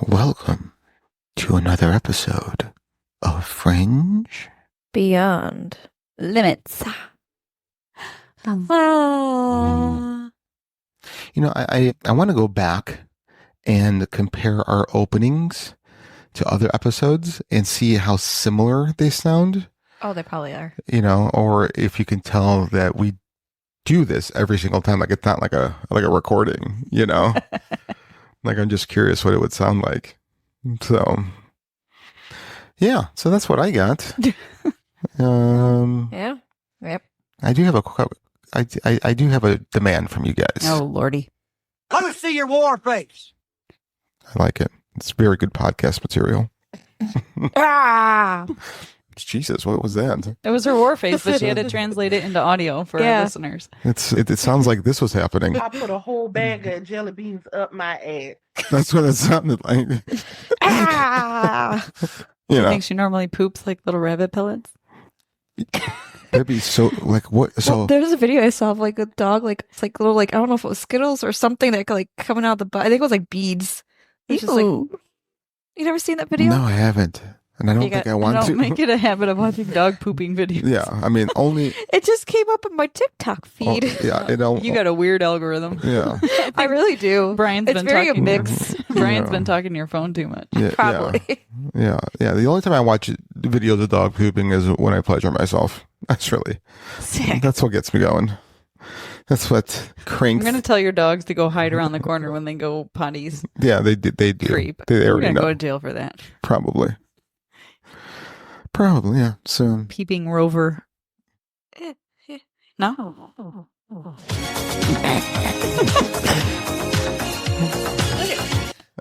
Welcome to another episode of Fringe Beyond Limits. You know, I want to go back and compare our openings to other episodes and see how similar they sound. Oh, they probably are. You know, or if you can tell that we do this every single time, like it's not like a recording, you know. Like I'm just curious what it would sound like. So yeah, so that's what I got. Yeah. Yep. I do have a demand from you guys. Oh, Lordy. Let me see your war face. I like it. It's very good podcast material. Ah! Jesus, what was that? It was her war face, but she had to translate it into audio for our listeners. It sounds like this was happening. I put a whole bag of jelly beans up my ass. That's what it sounded like. Ah! You I know, think she normally poops like little rabbit pellets. that'd be so like what? So Well, there's a video I saw of like a dog, like it's like little, like I don't know if it was Skittles or something that like coming out of the butt. I think it was like beads. It's just like, Ew. you never seen that video? no, I haven't, and I don't think I want don't to. make it a habit of watching dog pooping videos. Yeah, I mean, only. It just came up in my TikTok feed. Yeah, you know. You got a weird algorithm. Yeah, I really do. Brian's It's been very talking. mixed. Brian's Yeah. been talking to your phone too much. yeah, Probably. Yeah. The only time I watch videos of dog pooping is when I pleasure myself. That's Sick. that's what gets me going. That's what I'm cranks. gonna tell your dogs to go hide around the corner when they go potties. Yeah, they do. Creep. They You're already gonna know. go to jail for that. Probably, yeah. So Peeping Rover. No.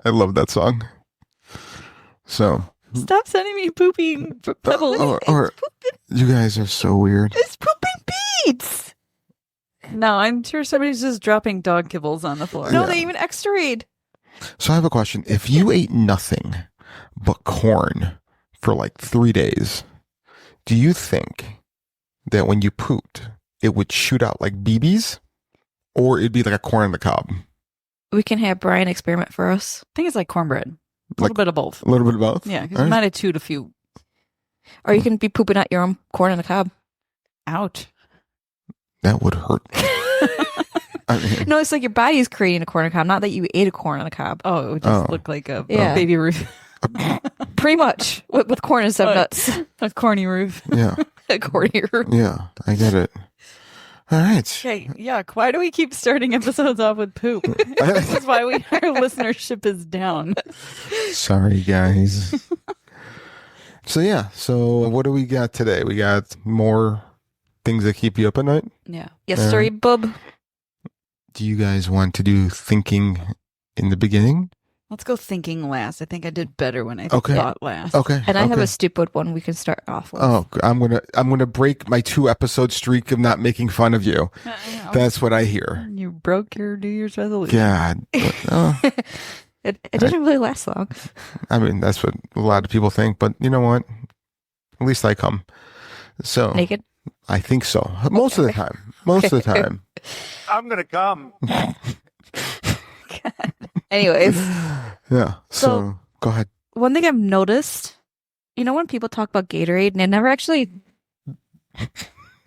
I love that song. So, Stop sending me pooping pebbles. or you guys are so weird. It's pooping beads. No, I'm sure somebody's just dropping dog kibbles on the floor. No, Yeah. they even extra-rayed. So I have a question. If you ate nothing but corn for like 3 days, do you think that when you pooped, it would shoot out like BBs, or it'd be like a corn on the cob? We can have Brian experiment for us. I think it's like cornbread. A Like- little bit of both. A little bit of both. Yeah, because All you right. might have chewed a few. Or you can be pooping out your own corn on the cob. Ouch. That would hurt. I mean, No, it's like your body is creating a corn on the cob, not that you ate a corn on the cob. Oh, it would just Oh. look like a Yeah. baby roof. Pretty much. With corn and some nuts. A corny roof. yeah, A cornier. yeah, I get it. All right. Okay, yuck. Why do we keep starting episodes off with poop? This is why our listenership is down. Sorry, guys. So what do we got today? We got more things that keep you up at night. Yeah. Yes, sorry, bub. Do you guys want to do thinking in the beginning? Let's go thinking last. I think I did better when I Okay. thought last. Okay. And I have okay. a stupid one we can start off with. Oh, I'm gonna break my 2-episode streak of not making fun of you. That's what I hear. You broke your New Year's resolution. God. Oh, It didn't really last long. I mean, that's what a lot of people think, but you know what? At least I come. So Naked. I think so. Most of the time. Most of the time. I'm gonna come. Anyways, Yeah. So So- go ahead. one thing I've noticed, you know, when people talk about Gatorade, and it never actually.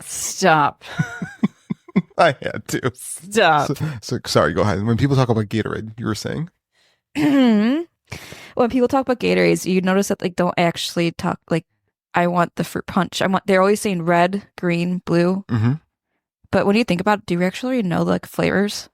Stop. I had to. Stop. So sorry, go ahead. When people talk about Gatorade, you were saying? When people talk about Gatorades, you notice that like don't actually talk like I want the fruit punch. They're always saying red, green, blue. Mm-hmm. But when you think about it, do you actually know like flavors?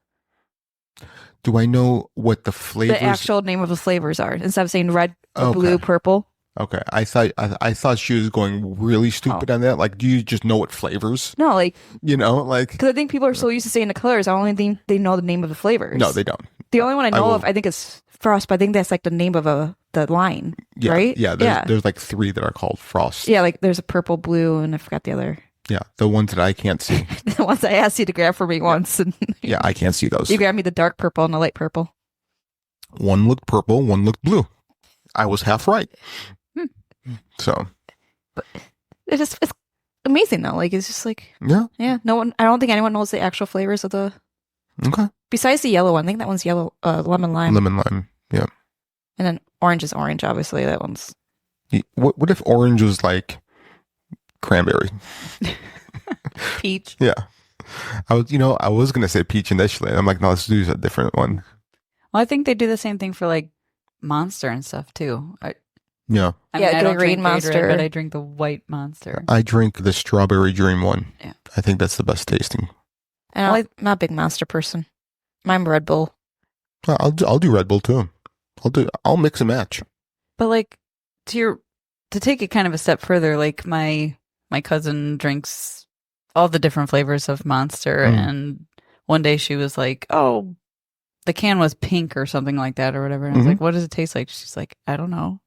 Do I know what the flavors? The actual name of the flavors are instead of saying red, Okay. blue, purple. Okay, I thought she was going really stupid Oh. on that. Like, do you just know what flavors? No, like You know, like because I think people are so used to saying the colors. I only think they know the name of the flavors. no, they don't. The only one I know will- of, I think, is Frost. But I think that's like the name of the line, Yeah, right? yeah. There's like 3 that are called Frost. Yeah, like there's a purple, blue, and I forgot the other. Yeah, the ones that I can't see. The ones I asked you to grab for me once, and Yeah, I can't see those. you grabbed me the dark purple and the light purple. One looked purple, one looked blue. I was half right. So It's amazing though. Like it's just like yeah, no one. I don't think anyone knows the actual flavors of the. okay. Besides the yellow one, I think that one's yellow, lemon lime, Lemon lime. Yeah. and then Orange is orange, obviously. That one's What if orange was like cranberry? Peach. Yeah. I was gonna say peach initially. I'm like, no, let's do a different one. Well, I think they do the same thing for like Monster and stuff too. Yeah. I Yeah, mean, I get a don't green drink Gatorade, Monster. but I drink the white Monster. I drink the strawberry dream one. Yeah. I think that's the best tasting. and I'm not a big Monster person. I'm Red Bull. I'll do Red Bull too. I'll mix and match. But like to take it kind of a step further, like my cousin drinks all the different flavors of Monster, and one day she was like, "Oh, the can was pink or something like that or whatever." And I was like, "What does it taste like?" She's like, "I don't know."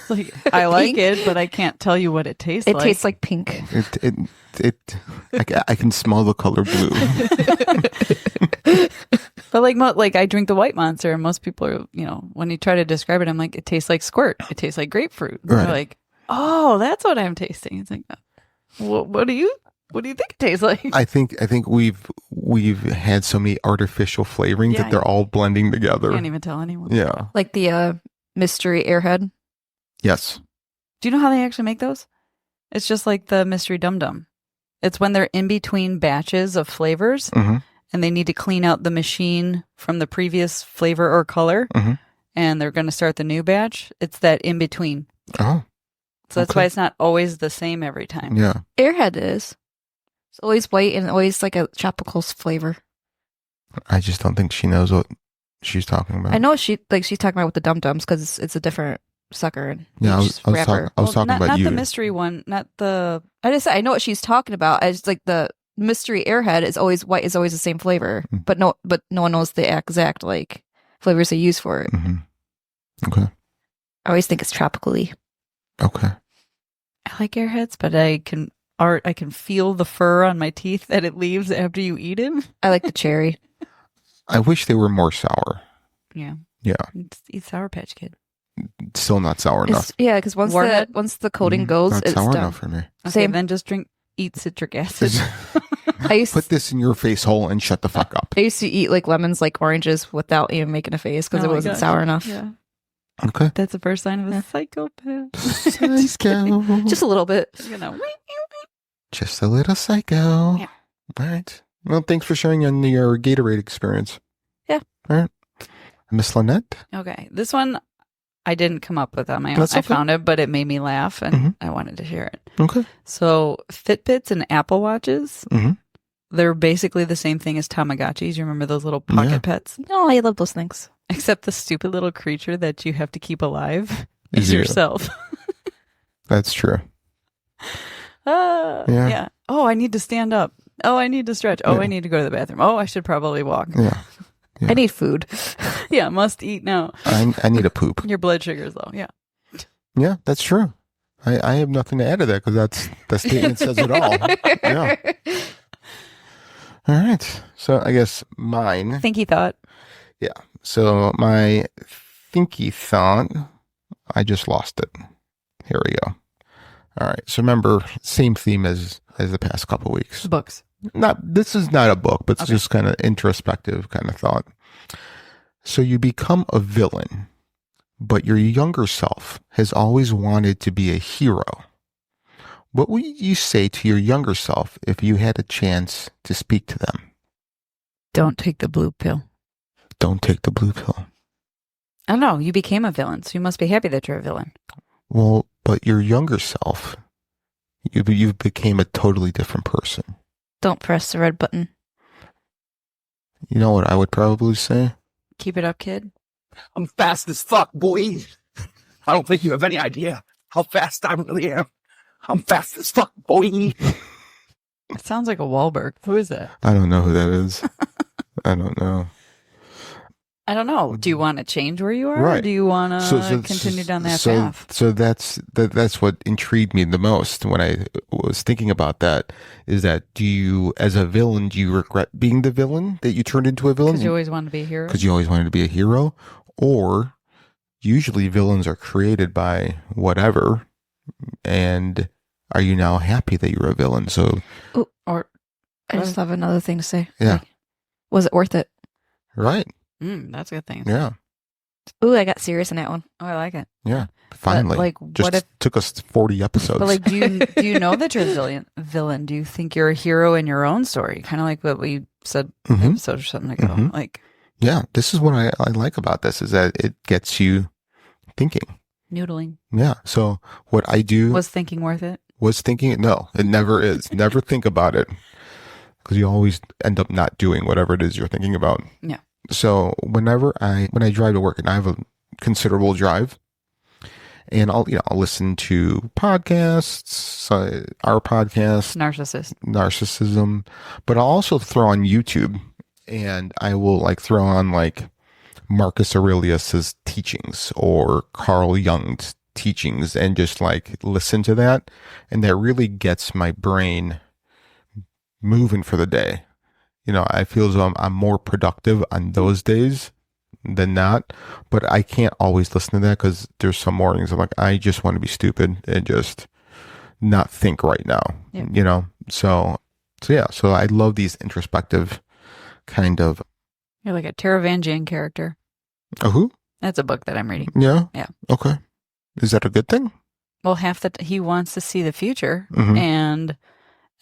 Like, I like it, but I can't tell you what it tastes like. It tastes like pink. I can smell the color blue. But like I drink the white Monster, and most people are, when you try to describe it, I'm like, it tastes like squirt. It tastes like grapefruit. And Right. they're like, oh, that's what I'm tasting. It's like, what do you think it tastes like? I think we've had so many artificial flavorings Yeah, that they're all blending together. Can't even tell anyone. Yeah. Like the mystery airhead. Yes. Do you know how they actually make those? It's just like the mystery dum dum. It's when they're in between batches of flavors, Mm-hmm. and they need to clean out the machine from the previous flavor or color, and they're going to start the new batch. It's that in between. Oh. So that's Okay. why it's not always the same every time. Yeah. Airhead is. It's always white and always like a tropical flavor. I just don't think she knows what she's talking about. I know she's talking about with the Dum Dums because it's a different sucker. And Yeah, I each was rapper. talking not, about not you. the mystery one, not the. I know what she's talking about. It's like the mystery airhead is always white, is always the same flavor, but no one knows the exact like flavors they use for it. Mm-hmm. Okay. I always think it's tropically. Okay. I like airheads, but I can feel the fur on my teeth that it leaves after you eat it. I like the cherry. I wish they were more sour. Yeah. Yeah. Eat Sour Patch Kid. Still not sour enough. Yeah, because Warhead? once the coating goes, Not it's sour done. enough for me. Okay, Same. then just eat citric acid. I used Put this in your face hole and shut the fuck up. I used to eat like lemons like oranges without even making a face because Oh it my wasn't gosh. sour enough. Yeah. Okay. That's the first sign of a psychopath. Psycho. Just a little bit. Just a little psycho. Yeah. All right. Well, thanks for sharing your Gatorade experience. Yeah. All right. Miss Lynette? Okay. This one I didn't come up with on my own. That's I okay. found it, but it made me laugh, and Mhm. I wanted to share it. Okay. So Fitbits and Apple Watches, Mhm. they're basically the same thing as Tamagotchis. You remember those little pocket Yeah. pets? No, I love those things. Except the stupid little creature that you have to keep alive Is is you. yourself. That's true. Yeah. Yeah. Oh, I need to stand up. Oh, I need to stretch. Oh, Yeah. I need to go to the bathroom. Oh, I should probably walk. Yeah. Yeah. I need food. Yeah, must eat now. I need a poop. Your blood sugar's low. Yeah. Yeah, that's true. I have nothing to add to that because the statement says it all. Yeah. All right. So I guess mine. Thinky thought. So my thinky thought, I just lost it. Here we go. All right. So remember, same theme as the past couple weeks. Books. This is not a book, but it's Okay. just kind of introspective kind of thought. So you become a villain, but your younger self has always wanted to be a hero. What would you say to your younger self if you had a chance to speak to them? Don't take the blue pill. Don't take the blue pill. I don't know. You became a villain, so you must be happy that you're a villain. Well, but your younger self, you became a totally different person. Don't press the red button. You know what I would probably say? Keep it up, kid. I'm fast as fuck, boy. I don't think you have any idea how fast I really am. I'm fast as fuck, boy. It sounds like a Wahlberg. Who is that? I don't know who that is. I don't know. I don't know. Do you want to change where you are? Or Right. do you want to continue down that path? So that's what intrigued me the most when I was thinking about that. Is that do you, as a villain, do you regret being the villain that you turned into a villain? Because you always wanted to be a hero. Because you always wanted to be a hero, or usually villains are created by whatever, and are you now happy that you're a villain? So Or I just have another thing to say. Yeah. Like, was it worth it? right, that's a good thing. yeah. Ooh, I got serious in that one. Oh, I like it. Yeah, finally. like, just what if- took us 40 episodes. But like, do you know that you're a villain? Do you think you're a hero in your own story? Kind of like what we said Mhm. episode or something ago. Mhm. Like Yeah, this is what I like about this is that it gets you thinking. noodling. Yeah. So what I do Was thinking worth it? was thinking, no, it never is. Never think about it because you always end up not doing whatever it is you're thinking about. Yeah. So when I drive to work, and I have a considerable drive, and I'll listen to podcasts, our podcast, Narcissist. narcissism, but I'll also throw on YouTube, and I will like throw on like Marcus Aurelius's teachings or Carl Jung's teachings and just like listen to that. And that really gets my brain moving for the day. I feel as though I'm more productive on those days than not, but I can't always listen to that because there's some mornings I'm like, I just want to be stupid and just not think right now, Yeah. So I love these introspective kind of, You're like a Taravangian character. oh, who? That's a book that I'm reading. Yeah. Yeah. Okay. Is that a good thing? Well, half that he wants to see the future, Mhm. and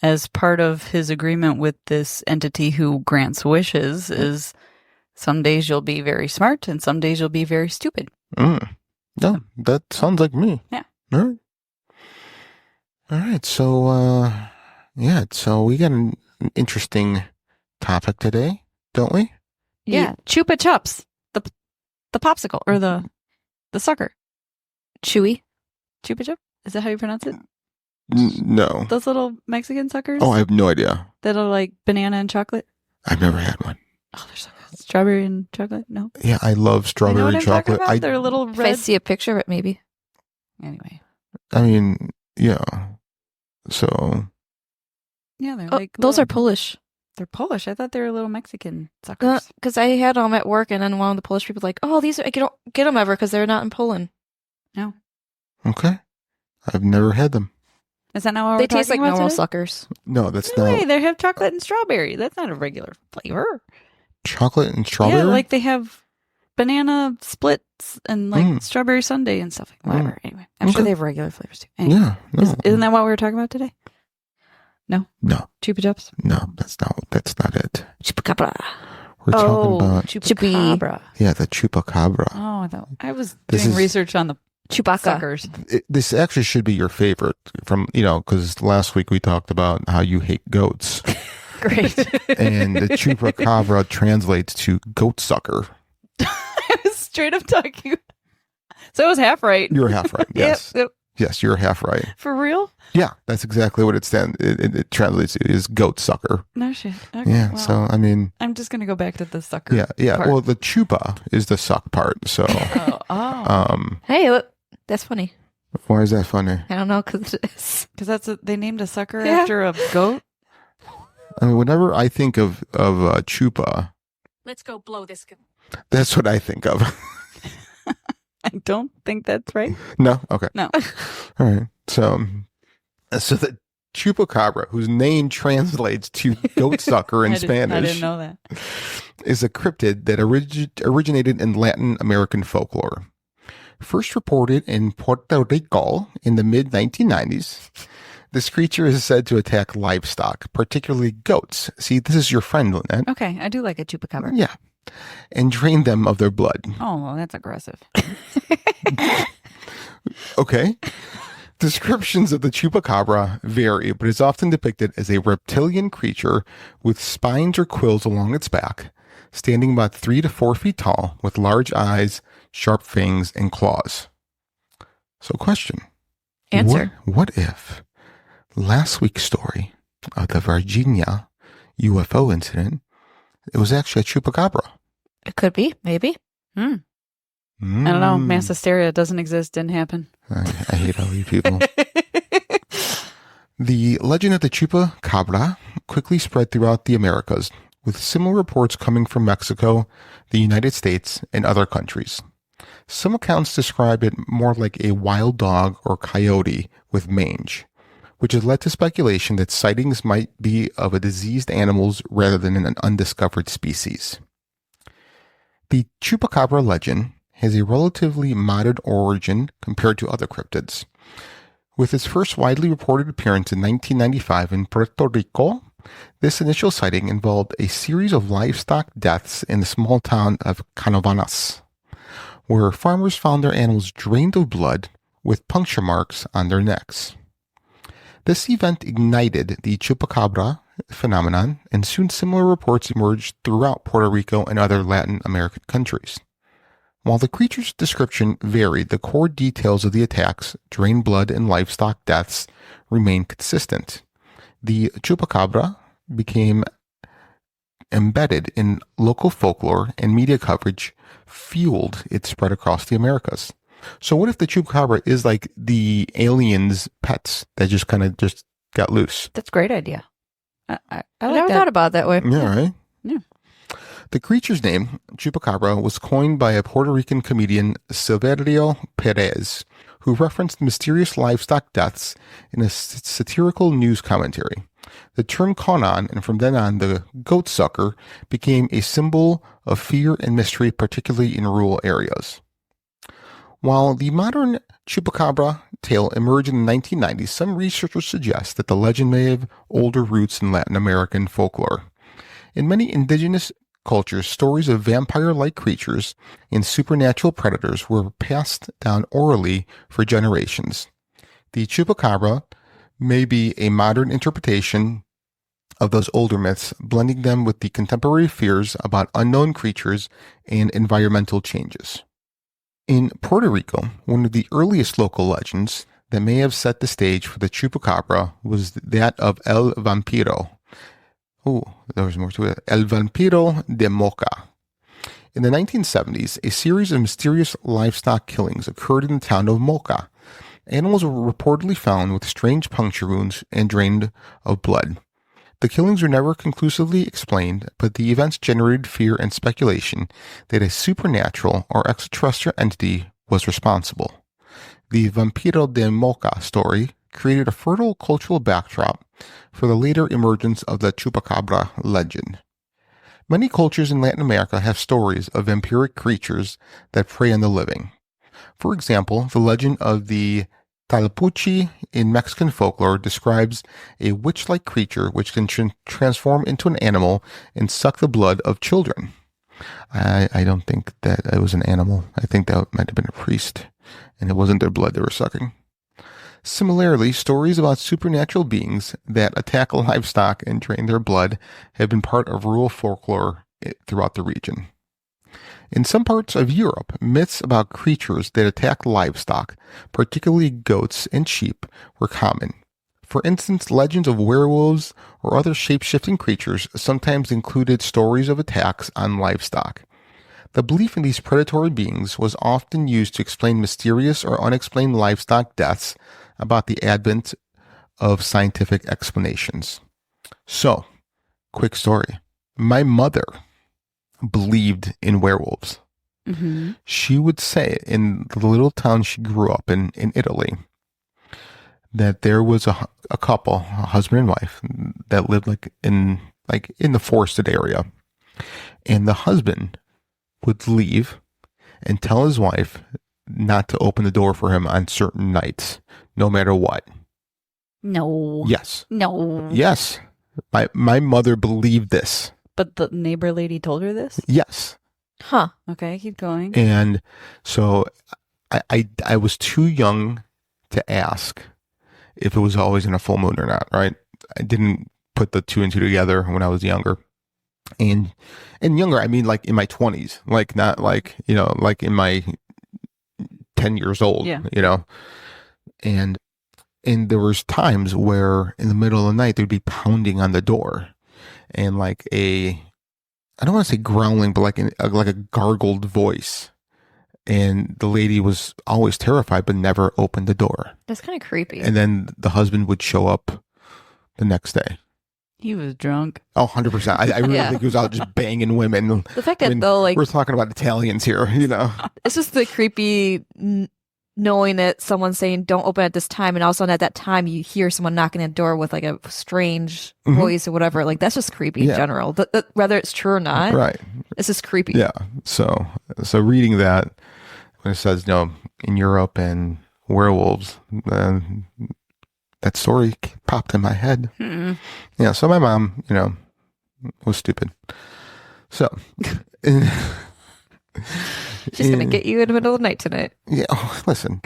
as part of his agreement with this entity who grants wishes is some days you'll be very smart and some days you'll be very stupid. Mm. No, that sounds like me. Yeah. All right. All right. So, so we got an interesting topic today, don't we? Yeah, Chupa Chups, the popsicle or the sucker. Chewy. Chupa Chup? Is that how you pronounce it? No. Those little Mexican suckers Oh, I have no idea. that are like banana and chocolate. I've never had one. Oh, they're so good. Strawberry and chocolate? No. Yeah, I love You know strawberry what I'm talking chocolate. about? They're little If I red. see a picture of it, maybe. Anyway, I mean, yeah. So, yeah, they're Oh, like those are little- Polish. They're Polish. I thought they were little Mexican suckers. Because I had them at work, and then one of the Polish people was like, "Oh, these I don't get them ever because they're not in Poland. No, okay. I've never had them. is that not what They we're taste like talking about normal today? suckers." No, that's No not way. They have chocolate and strawberry. That's not a regular flavor. chocolate and strawberry. Yeah, like they have banana splits and like Mm. strawberry sundae and stuff. Whatever. Anyway, I'm sure Okay. they have regular flavors too. Anyway, Yeah. No. isn't that what we were talking about today? No. Chupa Chups? No, that's not it. Chupacabra. We're talking about Chupacabra. the Chupacabra. Oh, I was This doing is- research on the Chewbacca. suckers. This actually should be your favorite from, because last week we talked about how you hate goats. Great. And the Chupacabra translates to goat sucker. I was straight up talking. So I was half right. You're half right. Yes. Yep. Yes, you're half right. For real? Yeah, that's exactly what it stands. It translates to is goat sucker. No shit. Okay, Yeah. well, So, I mean, I'm just going to go back to the sucker. yeah. part. Well, the chupa is the suck part. So, Oh. Hey, look, that's funny. why is that funny? I don't know because it is. Because they named a sucker Yeah. after a goat? I mean, whenever I think of chupa, Let's go blow this. that's what I think of. I don't think that's right. No? Okay. No. All right. So the Chupacabra, whose name translates to goat sucker in I Spanish, didn't know that. is a cryptid that originated in Latin American folklore. First reported in Puerto Rico in the mid-1990s, this creature is said to attack livestock, particularly goats. See, this is your friend, Lynette. Okay, I do like a chupacabra. Yeah. And drain them of their blood. Oh, well, that's aggressive. Okay. Descriptions of the Chupacabra vary, but is often depicted as a reptilian creature with spines or quills along its back, standing about 3 to 4 feet tall, with large eyes, sharp fangs, and claws. So, question. Answer. What if last week's story of the Virginia UFO incident, it was actually a Chupacabra? It could be, maybe. I don't know. Mass hysteria doesn't exist. Didn't happen. I hate all you people. The legend of the Chupacabra quickly spread throughout the Americas, with similar reports coming from Mexico, the United States, and other countries. Some accounts describe it more like a wild dog or coyote with mange, which has led to speculation that sightings might be of a diseased animals rather than an undiscovered species. The Chupacabra legend has a relatively modern origin compared to other cryptids. With its first widely reported appearance in 1995 in Puerto Rico, this initial sighting involved a series of livestock deaths in the small town of Canovanas, where farmers found their animals drained of blood with puncture marks on their necks. This event ignited the Chupacabra phenomenon, and soon similar reports emerged throughout Puerto Rico and other Latin American countries. While the creature's description varied, the core details of the attacks, drained blood and livestock deaths, remained consistent. The Chupacabra became embedded in local folklore, and media coverage fueled its spread across the Americas. So what if the Chupacabra is like the aliens' pets that just kind of just got loose? That's a great idea. I I like never that. thought about it that way. Yeah, right? Yeah. The creature's name, Chupacabra, was coined by a Puerto Rican comedian, Silverio Perez, who referenced mysterious livestock deaths in a satirical news commentary. The term caught on, and from then on, the goat sucker became a symbol of fear and mystery, particularly in rural areas. While the modern Chupacabra tale emerged in the 1990s, some researchers suggest that the legend may have older roots in Latin American folklore. In many indigenous cultures, stories of vampire-like creatures and supernatural predators were passed down orally for generations. The Chupacabra may be a modern interpretation of those older myths, blending them with the contemporary fears about unknown creatures and environmental changes. In Puerto Rico, one of the earliest local legends that may have set the stage for the Chupacabra was that of El Vampiro. Oh, there was more to it. El Vampiro de Moca. In the 1970s, a series of mysterious livestock killings occurred in the town of Moca. Animals were reportedly found with strange puncture wounds and drained of blood. The killings were never conclusively explained, but the events generated fear and speculation that a supernatural or extraterrestrial entity was responsible. The Vampiro de Moca story created a fertile cultural backdrop for the later emergence of the Chupacabra legend. Many cultures in Latin America have stories of vampiric creatures that prey on the living. For example, the legend of the Talpuchi in Mexican folklore describes a witch-like creature which can transform into an animal and suck the blood of children. I don't think that it was an animal. I think that might have been a priest, and it wasn't their blood they were sucking. Similarly, stories about supernatural beings that attack livestock and drain their blood have been part of rural folklore throughout the region. In some parts of Europe, myths about creatures that attack livestock, particularly goats and sheep, were common. For instance, legends of werewolves or other shape-shifting creatures sometimes included stories of attacks on livestock. The belief in these predatory beings was often used to explain mysterious or unexplained livestock deaths about the advent of scientific explanations. So, quick story. My mother believed in werewolves. Mm-hmm. She would say in the little town she grew up in Italy that there was a couple, a husband and wife, that lived in the forested area. And the husband would leave and tell his wife not to open the door for him on certain nights, no matter what. No. Yes. No. Yes. My mother believed this. But the neighbor lady told her this? Yes. Huh. Okay, keep going. And so I was too young to ask if it was always in a full moon or not, right? I didn't put the two and two together when I was younger. And younger, I mean like in my 20s, like not like, like in my 10 years old, Yeah. And there was times where in the middle of the night, there'd be pounding on the door and like I don't want to say growling, but like a gargled voice. And the lady was always terrified, but never opened the door. That's kind of creepy. And then the husband would show up the next day. He was drunk. Oh, 100%. I really Yeah. think he was out just banging women. The fact that though, like, we're talking about Italians here, it's just the creepy knowing that someone's saying don't open at this time, and all of a sudden at that time you hear someone knocking at the door with like a strange voice or whatever. Like that's just creepy in general. Whether it's true or not, Right. it's just creepy. Yeah. So reading that, it says, in Europe and werewolves, that story popped in my head. Hmm. Yeah, so my mom, was stupid. So, She's gonna get you in the middle of the night tonight. yeah, listen,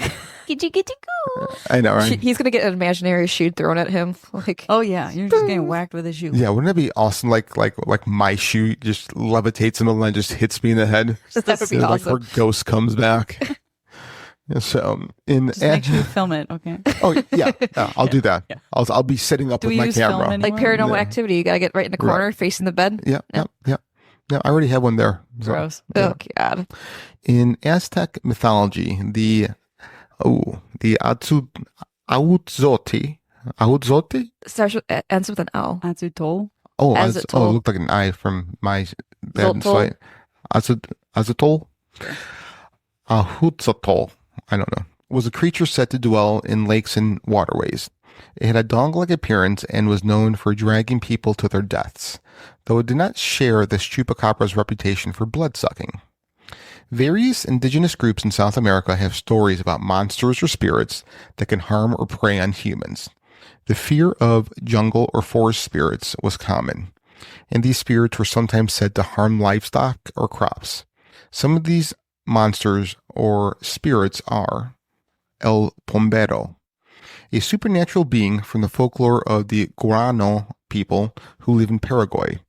Get you go. I know, right? He's gonna get an imaginary shoe thrown at him. Like, Oh yeah, you're just getting whacked with a shoe. Yeah, wouldn't it be awesome? Like my shoe just levitates in the middle and just hits me in the head. that would be So, like awesome. her ghost comes back. Yeah, so Just make sure you film it, okay? oh yeah, I'll do that. Yeah. I'll be setting up Do with we my use film camera. anymore? Like paranormal Yeah. activity, you gotta get right in the corner, facing the bed. Yeah, yeah. No, I already have one there. So, Gross. Oh God. in Aztec mythology, the Ahutzoti. Starts with, ends with an L. Azutol. Oh, As it it told. looked like an I from my bad Zoltol? sight. Azutol? Ahutzotl, I don't know, was a creature said to dwell in lakes and waterways. It had a dog-like appearance and was known for dragging people to their deaths, though it did not share this Chupacabra's reputation for blood-sucking. Various indigenous groups in South America have stories about monsters or spirits that can harm or prey on humans. The fear of jungle or forest spirits was common, and these spirits were sometimes said to harm livestock or crops. Some of these monsters or spirits are El Pombero, a supernatural being from the folklore of the Guarano people who live in Paraguay,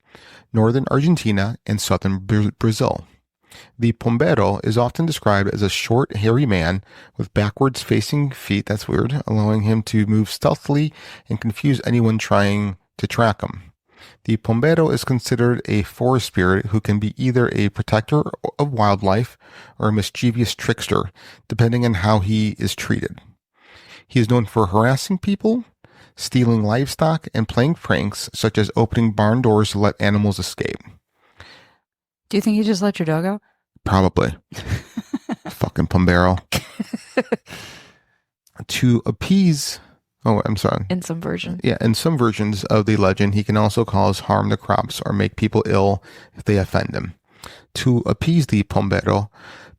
northern Argentina, and southern Brazil. The Pombero is often described as a short, hairy man with backwards-facing feet, that's weird, allowing him to move stealthily and confuse anyone trying to track him. The Pombero is considered a forest spirit who can be either a protector of wildlife or a mischievous trickster, depending on how he is treated. He is known for harassing people, stealing livestock, and playing pranks, such as opening barn doors to let animals escape. Do you think you just let your dog out? Probably. Fucking Pombero. To appease... Oh, I'm sorry. In some version. Yeah, in some versions of the legend, he can also cause harm to crops or make people ill if they offend him. To appease the Pombero,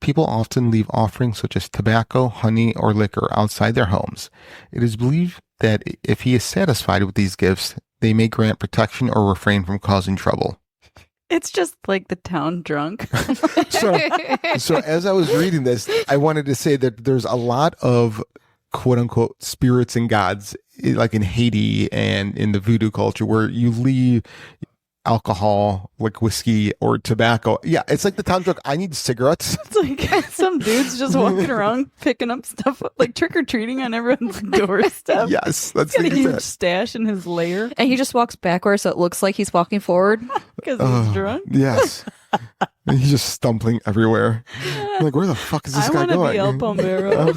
people often leave offerings such as tobacco, honey, or liquor outside their homes. It is believed that if he is satisfied with these gifts, they may grant protection or refrain from causing trouble. It's just like the town drunk. So as I was reading this, I wanted to say that there's a lot of quote unquote spirits and gods, like in Haiti and in the voodoo culture, where you leave alcohol, like whiskey or tobacco. Yeah, it's like the town drunk. I need cigarettes. It's like some dude's just walking around picking up stuff, like trick or treating on everyone's doorstep. Yes, that's He's got a the huge exact. stash in his lair And he just walks backwards so it looks like he's walking forward. because he's drunk. Yes. And he's just stumbling everywhere. I'm like, where the fuck is this I guy want to going? be El Pombero.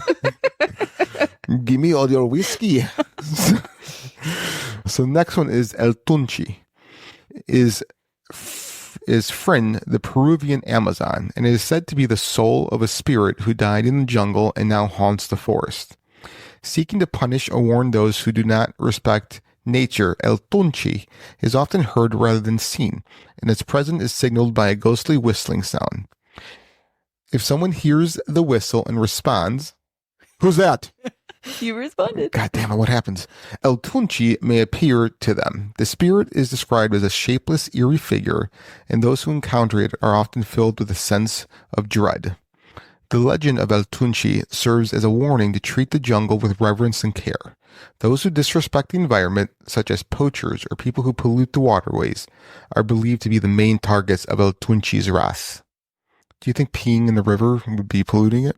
Give me all your whiskey. So next one is El Tunchi. Is Frin, the Peruvian Amazon, and it is said to be the soul of a spirit who died in the jungle and now haunts the forest. Seeking to punish or warn those who do not respect nature, El Tunchi is often heard rather than seen, and its presence is signaled by a ghostly whistling sound. If someone hears the whistle and responds, "Who's that?" You responded. God damn it, what happens? El Tunchi may appear to them. The spirit is described as a shapeless, eerie figure, and those who encounter it are often filled with a sense of dread. The legend of El Tunchi serves as a warning to treat the jungle with reverence and care. Those who disrespect the environment, such as poachers or people who pollute the waterways, are believed to be the main targets of El Tunchi's wrath. Do you think peeing in the river would be polluting it?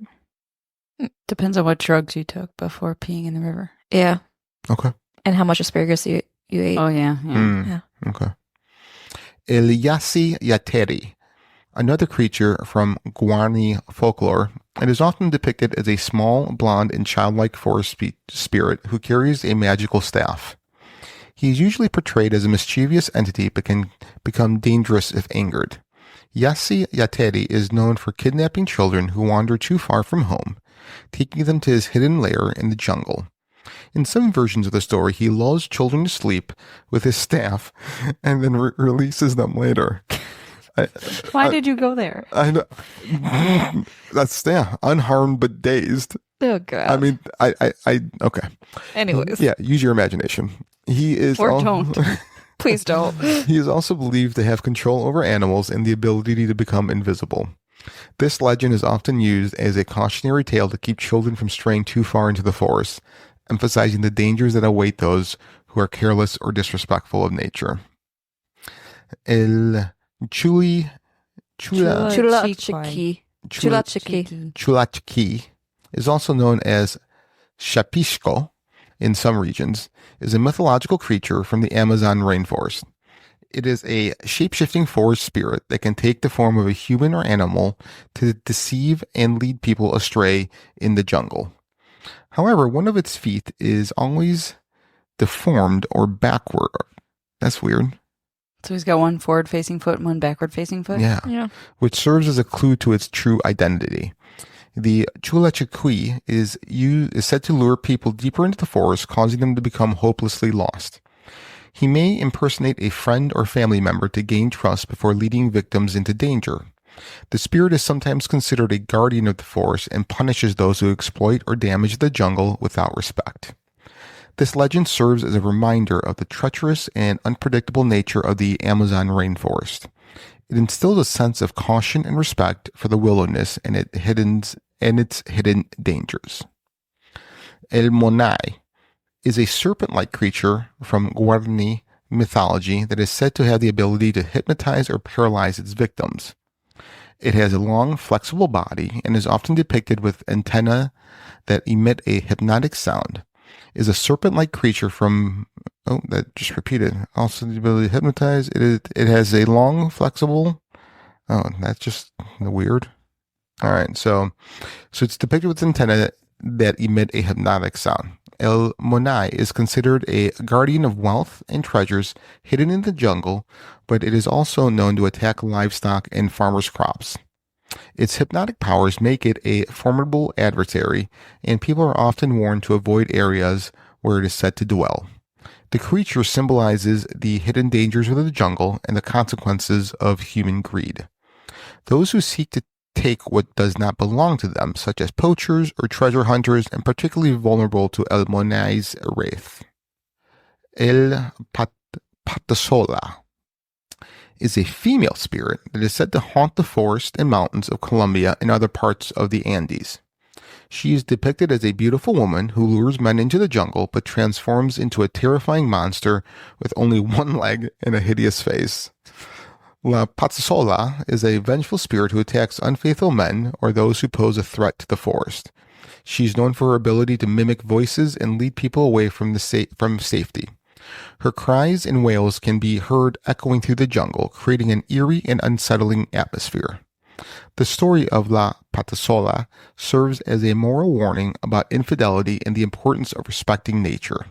Depends on what drugs you took before peeing in the river. Yeah. Okay. And how much asparagus you ate. Oh yeah. Yeah. Okay. El Yasi Yateri, another creature from Guarani folklore, and is often depicted as a small, blonde, and childlike forest spirit who carries a magical staff. He is usually portrayed as a mischievous entity but can become dangerous if angered. Yasi Yateri is known for kidnapping children who wander too far from home, taking them to his hidden lair in the jungle. In some versions of the story, he lulls children to sleep with his staff and then releases them later. Why did you go there? I know. That's, unharmed but dazed. Oh god. I mean, okay. Anyways. Yeah, use your imagination. He is Or don't. Please don't. He is also believed to have control over animals and the ability to become invisible. This legend is often used as a cautionary tale to keep children from straying too far into the forest, emphasizing the dangers that await those who are careless or disrespectful of nature. El Chulachiki. Chulachki is also known as Shapishko in some regions, is a mythological creature from the Amazon rainforest. It is a shape-shifting forest spirit that can take the form of a human or animal to deceive and lead people astray in the jungle. However, one of its feet is always deformed or backward. That's weird. So he's got one forward-facing foot and one backward-facing foot? Yeah. Which serves as a clue to its true identity. The Chulachikwi is said to lure people deeper into the forest, causing them to become hopelessly lost. He may impersonate a friend or family member to gain trust before leading victims into danger. The spirit is sometimes considered a guardian of the forest and punishes those who exploit or damage the jungle without respect. This legend serves as a reminder of the treacherous and unpredictable nature of the Amazon rainforest. It instills a sense of caution and respect for the wilderness and its hidden dangers. El Monai is a serpent-like creature from Guarani mythology that is said to have the ability to hypnotize or paralyze its victims. It has a long, flexible body and is often depicted with antennae that emit a hypnotic sound. Is a serpent-like creature from... Oh, that just repeated. Also the ability to hypnotize. It has a long, flexible... Oh, that's just weird. All right, so it's depicted with antennae that emit a hypnotic sound. El Monai is considered a guardian of wealth and treasures hidden in the jungle, but it is also known to attack livestock and farmers' crops. Its hypnotic powers make it a formidable adversary, and people are often warned to avoid areas where it is said to dwell. The creature symbolizes the hidden dangers of the jungle and the consequences of human greed. Those who seek to take what does not belong to them, such as poachers or treasure hunters, and particularly vulnerable to El Monai's wrath. El Patasola is a female spirit that is said to haunt the forest and mountains of Colombia and other parts of the Andes. She is depicted as a beautiful woman who lures men into the jungle but transforms into a terrifying monster with only one leg and a hideous face. La Patasola is a vengeful spirit who attacks unfaithful men or those who pose a threat to the forest. She is known for her ability to mimic voices and lead people away from safety. Her cries and wails can be heard echoing through the jungle, creating an eerie and unsettling atmosphere. The story of La Patasola serves as a moral warning about infidelity and the importance of respecting nature.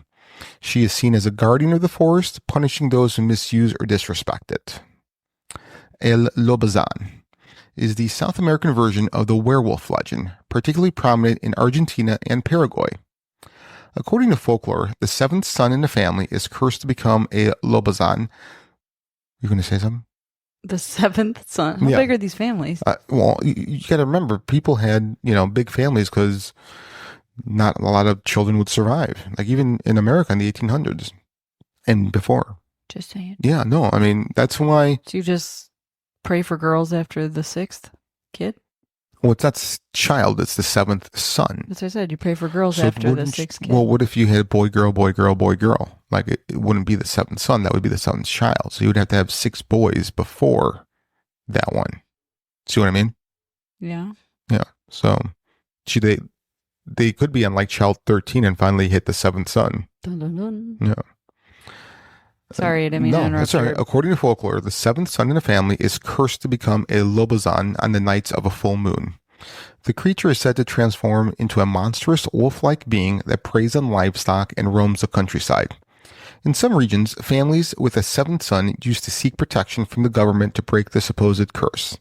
She is seen as a guardian of the forest, punishing those who misuse or disrespect it. El Lobazan is the South American version of the werewolf legend, particularly prominent in Argentina and Paraguay. According to folklore, the seventh son in the family is cursed to become a Lobazan. You going to say something? The seventh son? How big are these families? Well, you got to remember, people had, big families because not a lot of children would survive. Like even in America in the 1800s and before. Just saying. Yeah, no, I mean, that's why. So you just pray for girls after the sixth kid? Well, it's not child, it's the seventh son. That's what I said. You pray for girls after the sixth kid. Well, what if you had boy, girl, boy, girl, boy, girl? Like it wouldn't be the seventh son, that would be the seventh child. So you would have to have 6 boys before that one. See what I mean? Yeah. Yeah. So they could be on like child 13 and finally hit the 7th son. Dun, dun, dun. Yeah. Sorry, I didn't mean to interrupt. That's all right. According to folklore, the 7th son in the family is cursed to become a Lobazan on the nights of a full moon. The creature is said to transform into a monstrous wolf-like being that preys on livestock and roams the countryside. In some regions, families with a 7th son used to seek protection from the government to break the supposed curse.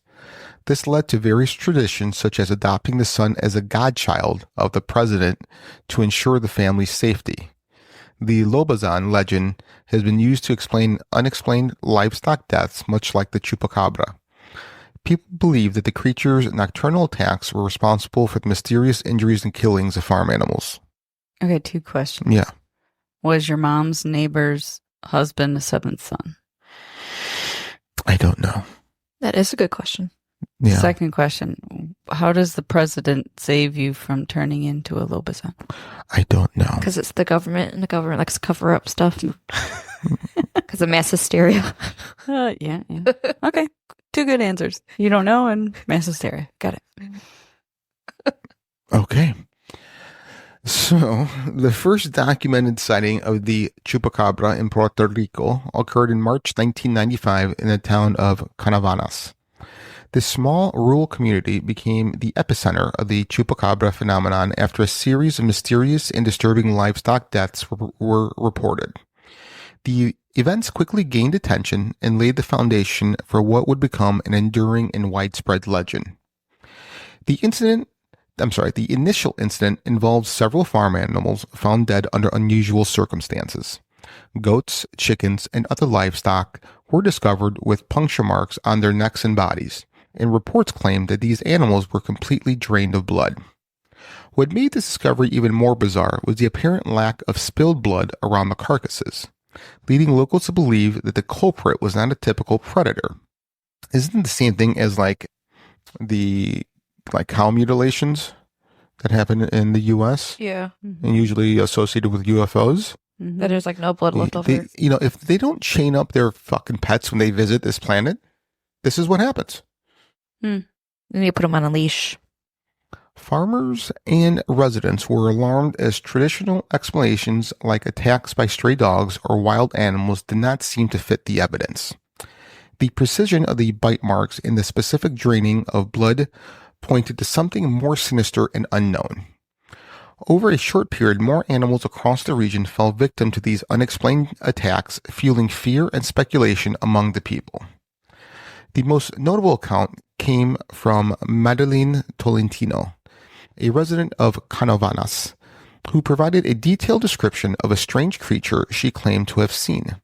This led to various traditions such as adopting the son as a godchild of the president to ensure the family's safety. The Lobazan legend has been used to explain unexplained livestock deaths, much like the Chupacabra. People believe that the creature's nocturnal attacks were responsible for the mysterious injuries and killings of farm animals. Okay, 2 questions. Yeah. Was your mom's neighbor's husband a 7th son? I don't know. That is a good question. Yeah. Second question. How does the president save you from turning into a Lobizon? I don't know. Because it's the government, and the government likes to cover up stuff. Because of mass hysteria. Yeah. Okay. 2 good answers. You don't know and mass hysteria. Got it. Okay. So, the first documented sighting of the Chupacabra in Puerto Rico occurred in March 1995 in the town of Canavanas. This small rural community became the epicenter of the Chupacabra phenomenon after a series of mysterious and disturbing livestock deaths were reported. The events quickly gained attention and laid the foundation for what would become an enduring and widespread legend. The initial incident involved several farm animals found dead under unusual circumstances. Goats, chickens, and other livestock were discovered with puncture marks on their necks and bodies, and reports claimed that these animals were completely drained of blood. What made this discovery even more bizarre was the apparent lack of spilled blood around the carcasses, leading locals to believe that the culprit was not a typical predator. Isn't it the same thing as the cow mutilations that happen in the U.S. Yeah. and usually associated with UFOs? Mm-hmm. That there's like no blood left over. If they don't chain up their fucking pets when they visit this planet, this is what happens. You need to put them on a leash. Farmers and residents were alarmed as traditional explanations like attacks by stray dogs or wild animals did not seem to fit the evidence. The precision of the bite marks and the specific draining of blood pointed to something more sinister and unknown. Over a short period, more animals across the region fell victim to these unexplained attacks, fueling fear and speculation among the people. The most notable account came from Madeline Tolentino, a resident of Canovanas, who provided a detailed description of a strange creature she claimed to have seen.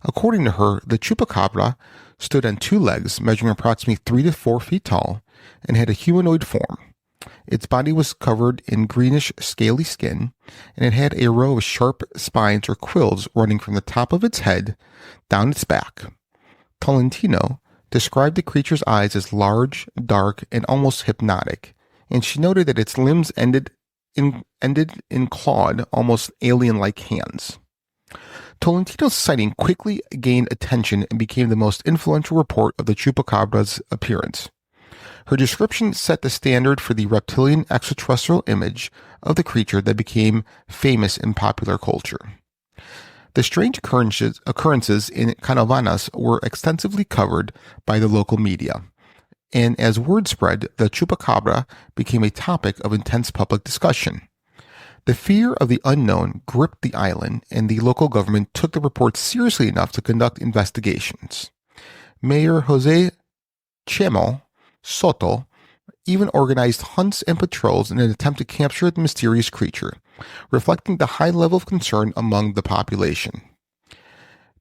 According to her, the Chupacabra stood on 2 legs, measuring approximately 3 to 4 feet tall, and had a humanoid form. Its body was covered in greenish, scaly skin, and it had a row of sharp spines or quills running from the top of its head down its back. Tolentino described the creature's eyes as large, dark, and almost hypnotic, and she noted that its limbs ended in clawed, almost alien-like hands. Tolentino's sighting quickly gained attention and became the most influential report of the Chupacabra's appearance. Her description set the standard for the reptilian extraterrestrial image of the creature that became famous in popular culture. The strange occurrences in Canovanas were extensively covered by the local media, and as word spread, the Chupacabra became a topic of intense public discussion. The fear of the unknown gripped the island, and the local government took the report seriously enough to conduct investigations. Mayor Jose Chemo Soto even organized hunts and patrols in an attempt to capture the mysterious creature, reflecting the high level of concern among the population.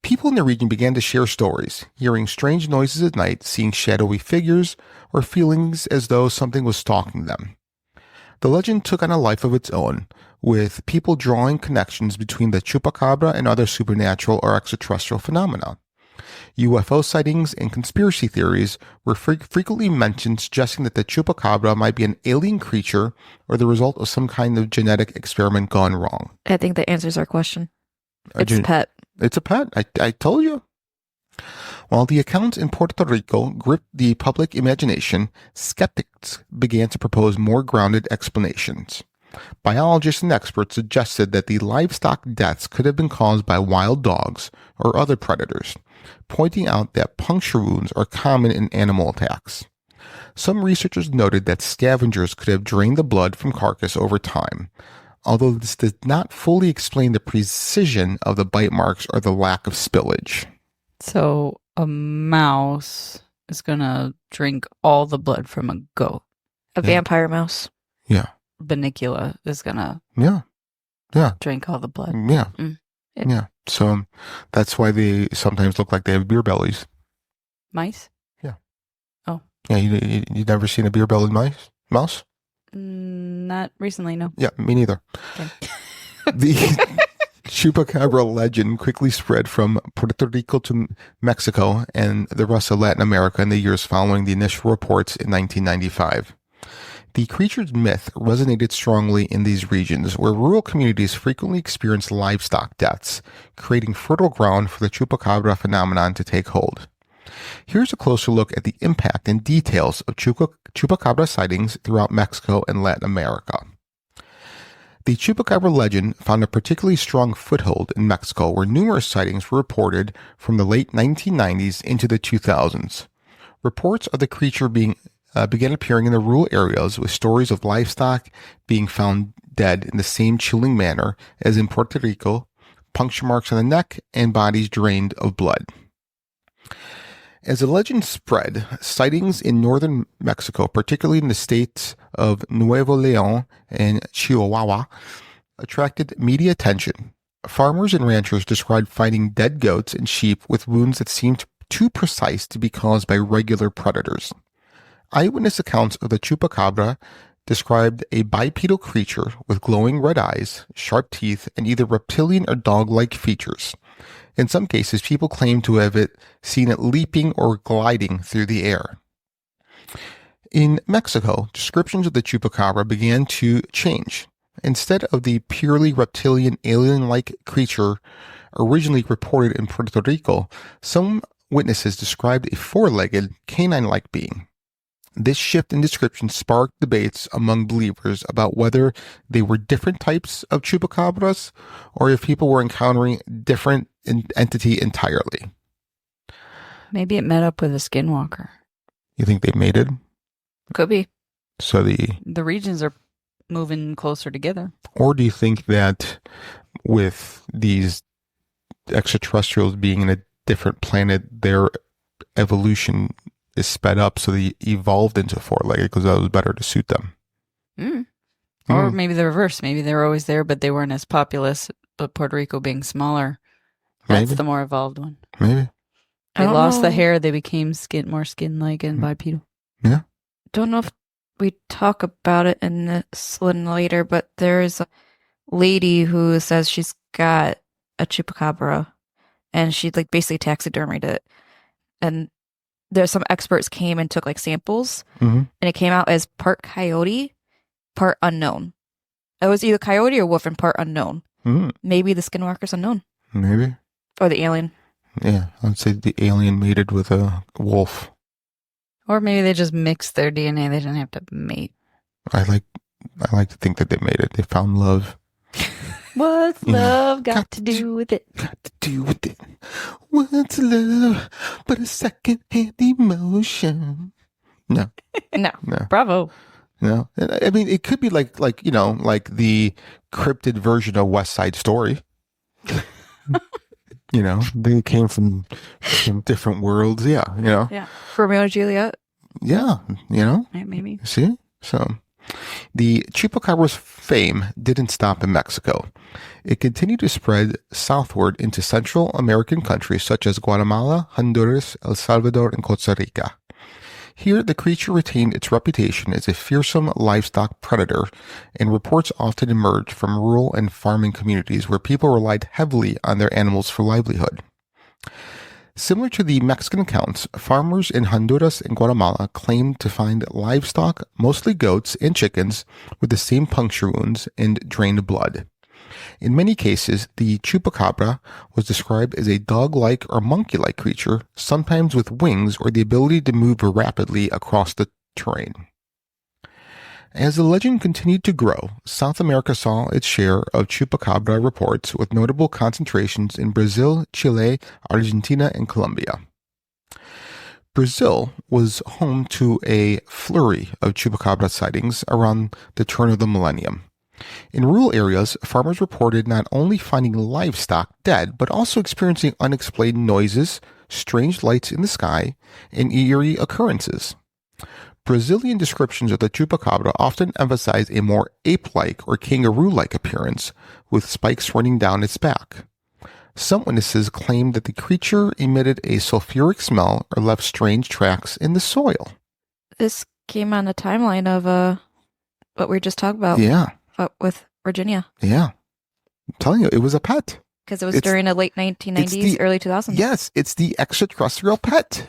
People in the region began to share stories, hearing strange noises at night, seeing shadowy figures, or feelings as though something was stalking them. The legend took on a life of its own, with people drawing connections between the Chupacabra and other supernatural or extraterrestrial phenomena. UFO sightings and conspiracy theories were frequently mentioned, suggesting that the Chupacabra might be an alien creature or the result of some kind of genetic experiment gone wrong. I think that answers our question. It's a pet. It's a pet. I told you. While the accounts in Puerto Rico gripped the public imagination, skeptics began to propose more grounded explanations. Biologists and experts suggested that the livestock deaths could have been caused by wild dogs or other predators, pointing out that puncture wounds are common in animal attacks. Some researchers noted that scavengers could have drained the blood from carcass over time, although this does not fully explain the precision of the bite marks or the lack of spillage. So a mouse is going to drink all the blood from a goat. A vampire mouse. Yeah. Banicula is going to drink all the blood. Yeah. Mm. Yeah. So that's why they sometimes look like they have beer bellies. Mice? Yeah. Oh. Yeah, you never seen a beer-bellied mouse? Not recently, no. Yeah, me neither. Okay. The Chupacabra legend quickly spread from Puerto Rico to Mexico and the rest of Latin America in the years following the initial reports in 1995. The creature's myth resonated strongly in these regions, where rural communities frequently experienced livestock deaths, creating fertile ground for the Chupacabra phenomenon to take hold. Here's a closer look at the impact and details of Chupacabra sightings throughout Mexico and Latin America. The Chupacabra legend found a particularly strong foothold in Mexico, where numerous sightings were reported from the late 1990s into the 2000s. Reports of the creature began appearing in the rural areas, with stories of livestock being found dead in the same chilling manner as in Puerto Rico, puncture marks on the neck, and bodies drained of blood. As the legend spread, sightings in northern Mexico, particularly in the states of Nuevo León and Chihuahua, attracted media attention. Farmers and ranchers described finding dead goats and sheep with wounds that seemed too precise to be caused by regular predators. Eyewitness accounts of the Chupacabra described a bipedal creature with glowing red eyes, sharp teeth, and either reptilian or dog-like features. In some cases, people claim to have seen it leaping or gliding through the air. In Mexico, descriptions of the Chupacabra began to change. Instead of the purely reptilian alien-like creature originally reported in Puerto Rico, some witnesses described a four-legged, canine-like being. This shift in description sparked debates among believers about whether they were different types of chupacabras or if people were encountering different entity entirely. Maybe it met up with a skinwalker. You think they mated? Could be. So The regions are moving closer together. or do you think that with these extraterrestrials being in a different planet, their evolution is sped up, so they evolved into four-legged because that was better to suit them? Or maybe the reverse. Maybe they were always there, but they weren't as populous. But Puerto Rico being smaller, that's Maybe. the more evolved one. Maybe. I They don't lost the know. hair. They became more skin-like and bipedal. Yeah. Don't know if we talk about it in this one later, but there's a lady who says she's got a chupacabra and she like basically taxidermied it. And there's some experts came and took like samples Mm-hmm. and it came out as part coyote, part unknown. It was either coyote or wolf and part unknown. Mm, Maybe the skinwalker's unknown maybe. or the alien. Yeah, I'd say the alien mated with a wolf. Or maybe they just mixed their DNA. They didn't have to mate. I like to think that they made it. They found love. What's Yeah. love got to do with it? Got to do with it. What's love but a second-hand emotion? No, No. no, Bravo. no. I mean, it could be like the cryptid version of West Side Story. They came from different worlds. Yeah, Yeah. Romeo and Juliet. yeah, Yeah, maybe. See? So, the Chupacabra's fame didn't stop in Mexico. It continued to spread southward into Central American countries such as Guatemala, Honduras, El Salvador, and Costa Rica. Here, the creature retained its reputation as a fearsome livestock predator, and reports often emerged from rural and farming communities where people relied heavily on their animals for livelihood. Similar to the Mexican accounts, farmers in Honduras and Guatemala claimed to find livestock, mostly goats and chickens, with the same puncture wounds and drained blood. In many cases, the chupacabra was described as a dog-like or monkey-like creature, sometimes with wings or the ability to move rapidly across the terrain. As the legend continued to grow, South America saw its share of chupacabra reports, with notable concentrations in Brazil, Chile, Argentina, and Colombia. Brazil was home to a flurry of chupacabra sightings around the turn of the millennium. In rural areas, farmers reported not only finding livestock dead, but also experiencing unexplained noises, strange lights in the sky, and eerie occurrences. Brazilian descriptions of the chupacabra often emphasize a more ape-like or kangaroo-like appearance, with spikes running down its back. Some witnesses claimed that the creature emitted a sulfuric smell or left strange tracks in the soil. This came on the timeline of what we were just talking about Yeah. With Virginia. Yeah. I'm telling you, it was a pet. Because it was It's- during the late 1990s, early 2000s. Yes, it's the extraterrestrial pet.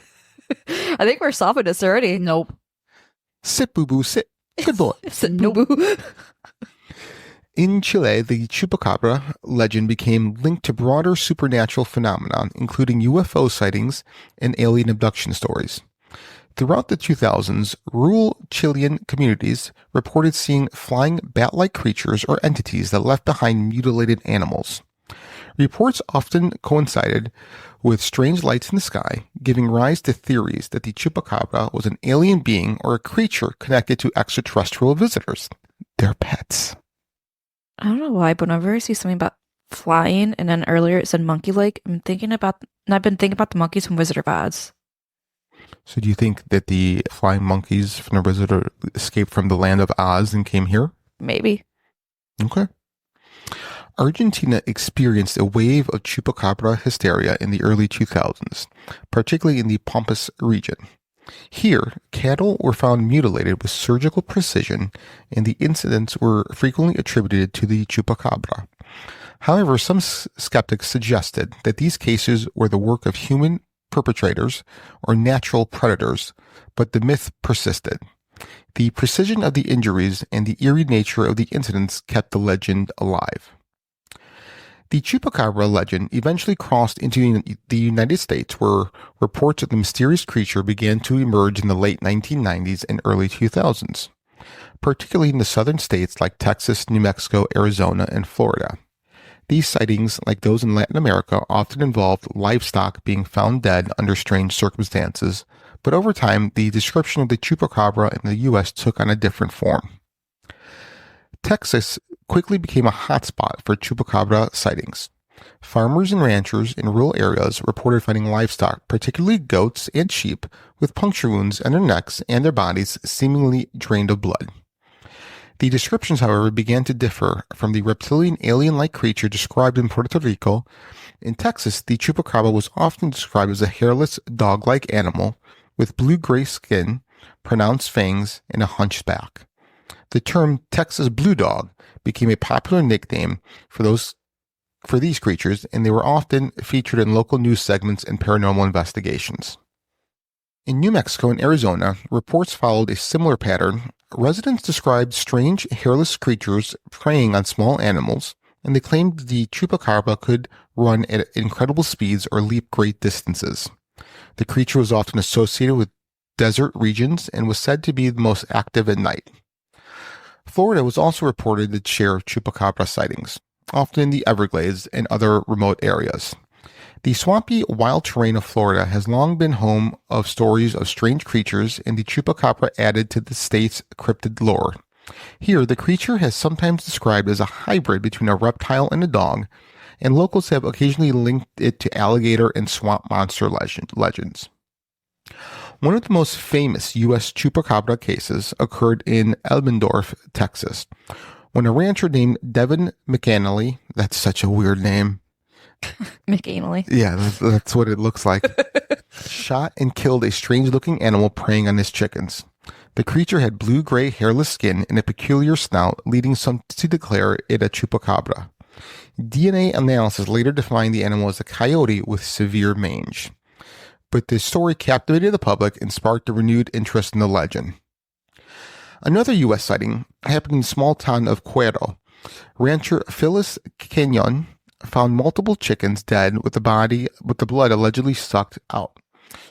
I think we're solving this already. Nope. Sit, boo-boo, sit. Good boy. Nope. In Chile, the Chupacabra legend became linked to broader supernatural phenomena, including UFO sightings and alien abduction stories. Throughout the 2000s, rural Chilean communities reported seeing flying bat-like creatures or entities that left behind mutilated animals. Reports often coincided with strange lights in the sky, giving rise to theories that the Chupacabra was an alien being or a creature connected to extraterrestrial visitors. They're pets. I don't know why, but whenever I see something about flying, and then earlier it said monkey-like, I've been thinking about the monkeys from Wizard of Oz. So do you think that the flying monkeys from the Wizard escaped from the land of Oz and came here? Maybe. Okay. Argentina experienced a wave of Chupacabra hysteria in the early 2000s, particularly in the Pampas region. Here, cattle were found mutilated with surgical precision, and the incidents were frequently attributed to the Chupacabra. However, some skeptics suggested that these cases were the work of human perpetrators or natural predators, but the myth persisted. The precision of the injuries and the eerie nature of the incidents kept the legend alive. The Chupacabra legend eventually crossed into the United States, where reports of the mysterious creature began to emerge in the late 1990s and early 2000s, particularly in the southern states like Texas, New Mexico, Arizona, and Florida. These sightings, like those in Latin America, often involved livestock being found dead under strange circumstances, but over time, the description of the Chupacabra in the U.S. took on a different form. Texas quickly became a hotspot for Chupacabra sightings. Farmers and ranchers in rural areas reported finding livestock, particularly goats and sheep, with puncture wounds on their necks and their bodies seemingly drained of blood. The descriptions, however, began to differ from the reptilian alien-like creature described in Puerto Rico. In Texas, the Chupacabra was often described as a hairless, dog-like animal with blue-gray skin, pronounced fangs, and a hunchback. The term Texas Blue Dog became a popular nickname for these creatures, and they were often featured in local news segments and paranormal investigations. In New Mexico and Arizona, reports followed a similar pattern. Residents described strange, hairless creatures preying on small animals, and they claimed the Chupacabra could run at incredible speeds or leap great distances. The creature was often associated with desert regions and was said to be the most active at night. Florida was also reported its share of Chupacabra sightings, often in the Everglades and other remote areas. The swampy, wild terrain of Florida has long been home of stories of strange creatures, and the Chupacabra added to the state's cryptid lore. Here, the creature has sometimes described as a hybrid between a reptile and a dog, and locals have occasionally linked it to alligator and swamp monster legends. One of the most famous U.S. Chupacabra cases occurred in Elmendorf, Texas, when a rancher named Devin McAnally, that's such a weird name. McAnally. Yeah, that's what it looks like. Shot and killed a strange-looking animal preying on his chickens. The creature had blue-gray hairless skin and a peculiar snout, leading some to declare it a Chupacabra. DNA analysis later defined the animal as a coyote with severe mange. But the story captivated the public and sparked a renewed interest in the legend. Another U.S. sighting happened in the small town of Cuero. Rancher Phyllis Kenyon found multiple chickens dead with the blood allegedly sucked out.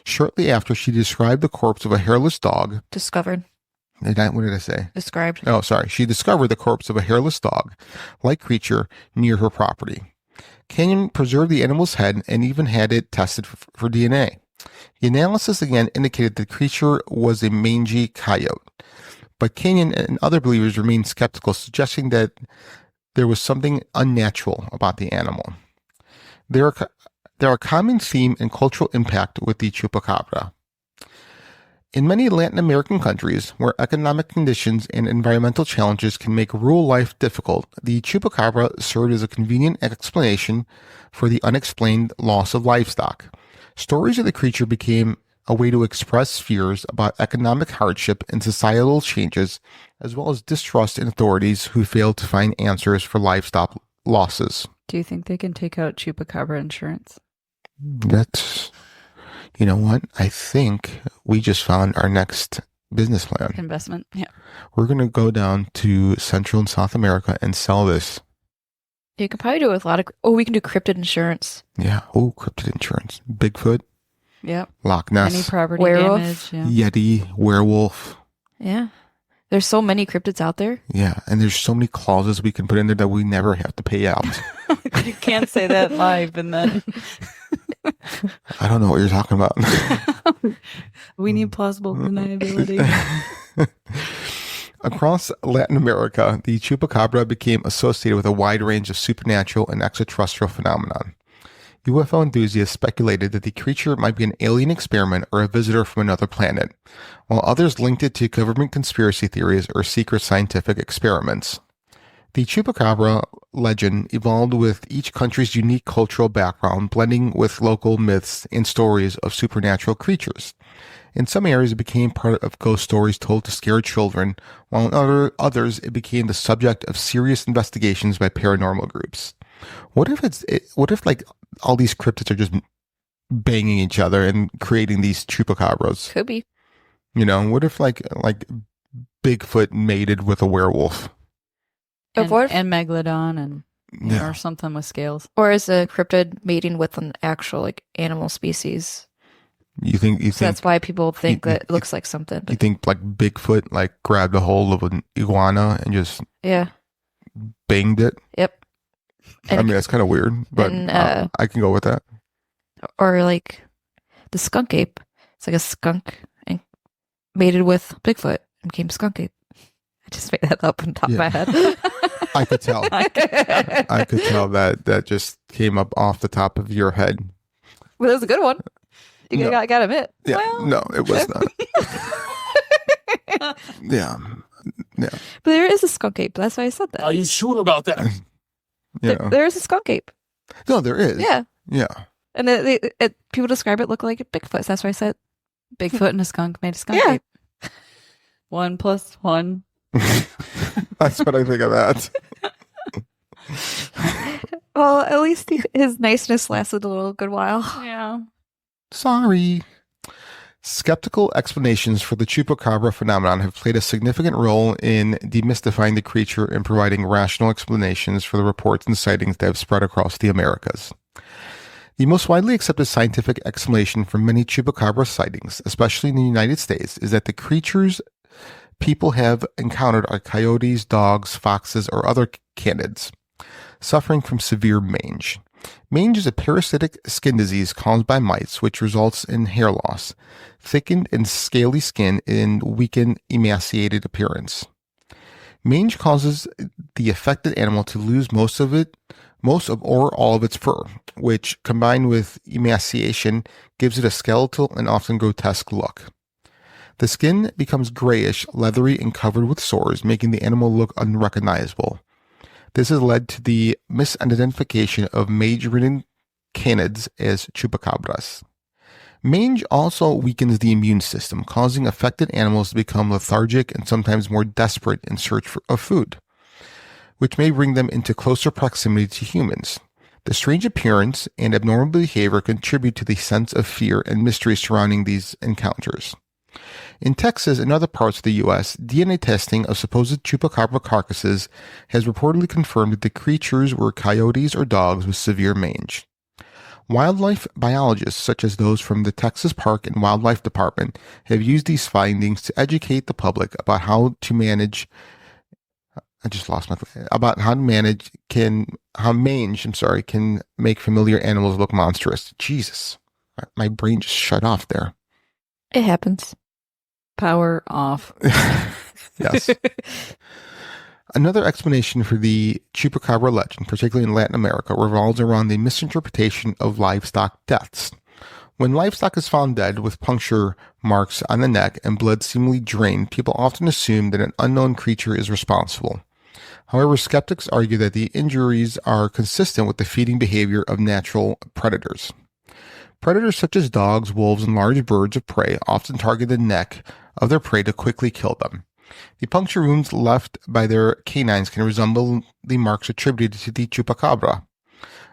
Shortly after, she described the corpse of a hairless dog. Discovered. What did I say? Described. Oh, sorry. She discovered the corpse of a hairless dog-like creature near her property. Kenyon preserved the animal's head and even had it tested for DNA. The analysis again indicated the creature was a mangy coyote, but Kenyon and other believers remained skeptical, suggesting that there was something unnatural about the animal. There are a common theme and cultural impact with the Chupacabra. In many Latin American countries, where economic conditions and environmental challenges can make rural life difficult, the Chupacabra served as a convenient explanation for the unexplained loss of livestock. Stories of the creature became a way to express fears about economic hardship and societal changes, as well as distrust in authorities who fail to find answers for livestock losses. Do you think they can take out Chupacabra insurance? That's, you know what? I think we just found our next business plan. Investment? Yeah. We're going to go down to Central and South America and sell this. You can probably do it with a lot of. Oh, we can do cryptid insurance. Yeah. Oh, cryptid insurance. Bigfoot, Yep. Loch Ness, Any property Werewolf. damage. Yeah. Yeti, werewolf. Yeah. There's so many cryptids out there. Yeah. And there's so many clauses we can put in there that we never have to pay out. You can't say that live and then I don't know what you're talking about. we need plausible deniability. Across Latin America, the Chupacabra became associated with a wide range of supernatural and extraterrestrial phenomenon. UFO enthusiasts speculated that the creature might be an alien experiment or a visitor from another planet, while others linked it to government conspiracy theories or secret scientific experiments. The Chupacabra legend evolved with each country's unique cultural background, blending with local myths and stories of supernatural creatures. In some areas, it became part of ghost stories told to scare children, while in others, it became the subject of serious investigations by paranormal groups. What if like all these cryptids are just banging each other and creating these chupacabras? Could be. You know, what if like Bigfoot mated with a werewolf? But what if- and Megalodon and Yeah. or something with scales. Or is a cryptid mating with an actual like animal species? You think So that's why people think you- that it looks like something. you But think like Bigfoot like grabbed a hold of an iguana and just yeah. banged it? Yep. I mean, that's kind of weird, but and, I can go with that. Or like the skunk ape. It's like a skunk and mated with Bigfoot and became skunk ape. I just made that up on top of my head. I could tell. I could tell that just came up off the top of your head. Well, that was a good one. You No. got to admit. Yeah, Well- no, it was not. Yeah, But there is a skunk ape. That's why I said that. Are you sure about that? yeah. There is a skunk ape. No, there is. Yeah. Yeah. And people describe it look like a Bigfoot. So that's why I said. Bigfoot and a skunk made a skunk Yeah. ape. 1 + 1. That's what I think of that. Well, at least his niceness lasted a little good while. Yeah. Sorry. Skeptical explanations for the Chupacabra phenomenon have played a significant role in demystifying the creature and providing rational explanations for the reports and sightings that have spread across the Americas. The most widely accepted scientific explanation for many Chupacabra sightings, especially in the United States, is that the creatures people have encountered are coyotes, dogs, foxes, or other canids suffering from severe mange. Mange is a parasitic skin disease caused by mites, which results in hair loss, thickened and scaly skin, and weakened, emaciated appearance. Mange causes the affected animal to lose most of or all of its fur, which, combined with emaciation, gives it a skeletal and often grotesque look. The skin becomes grayish, leathery, and covered with sores, making the animal look unrecognizable. This has led to the misidentification of mange-ridden canids as chupacabras. Mange also weakens the immune system, causing affected animals to become lethargic and sometimes more desperate in search of food, which may bring them into closer proximity to humans. The strange appearance and abnormal behavior contribute to the sense of fear and mystery surrounding these encounters. In Texas and other parts of the U.S., DNA testing of supposed chupacabra carcasses has reportedly confirmed that the creatures were coyotes or dogs with severe mange. Wildlife biologists, such as those from the Texas Park and Wildlife Department, have used these findings to educate the public about how mange can make familiar animals look monstrous. Jesus, my brain just shut off there. It happens. Power off. Yes. Another explanation for the Chupacabra legend, particularly in Latin America, revolves around the misinterpretation of livestock deaths. When livestock is found dead with puncture marks on the neck and blood seemingly drained, people often assume that an unknown creature is responsible. However, skeptics argue that the injuries are consistent with the feeding behavior of natural predators. Predators such as dogs, wolves, and large birds of prey often target the neck of their prey to quickly kill them. The puncture wounds left by their canines can resemble the marks attributed to the chupacabra.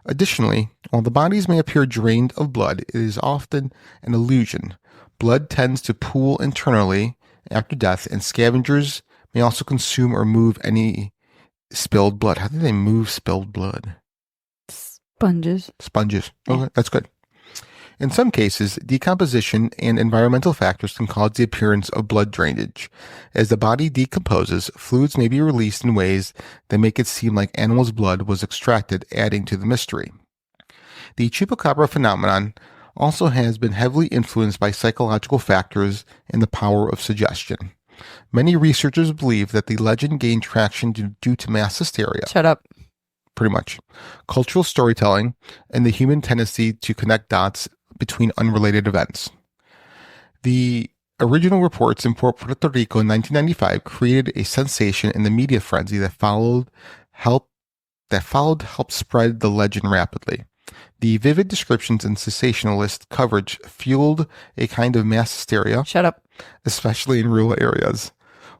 Additionally, while the bodies may appear drained of blood, it is often an illusion. Blood tends to pool internally after death, and scavengers may also consume or move any spilled blood. How do they move spilled blood? Sponges. Sponges. Okay, that's good. In some cases, decomposition and environmental factors can cause the appearance of blood drainage. As the body decomposes, fluids may be released in ways that make it seem like animals' blood was extracted, adding to the mystery. The chupacabra phenomenon also has been heavily influenced by psychological factors and the power of suggestion. Many researchers believe that the legend gained traction due to mass hysteria. Shut up. Pretty much. Cultural storytelling and the human tendency to connect dots between unrelated events. The original reports in Puerto Rico in 1995 created a sensation in the media frenzy that helped spread the legend rapidly. The vivid descriptions and sensationalist coverage fueled a kind of mass hysteria, Shut up. especially in rural areas.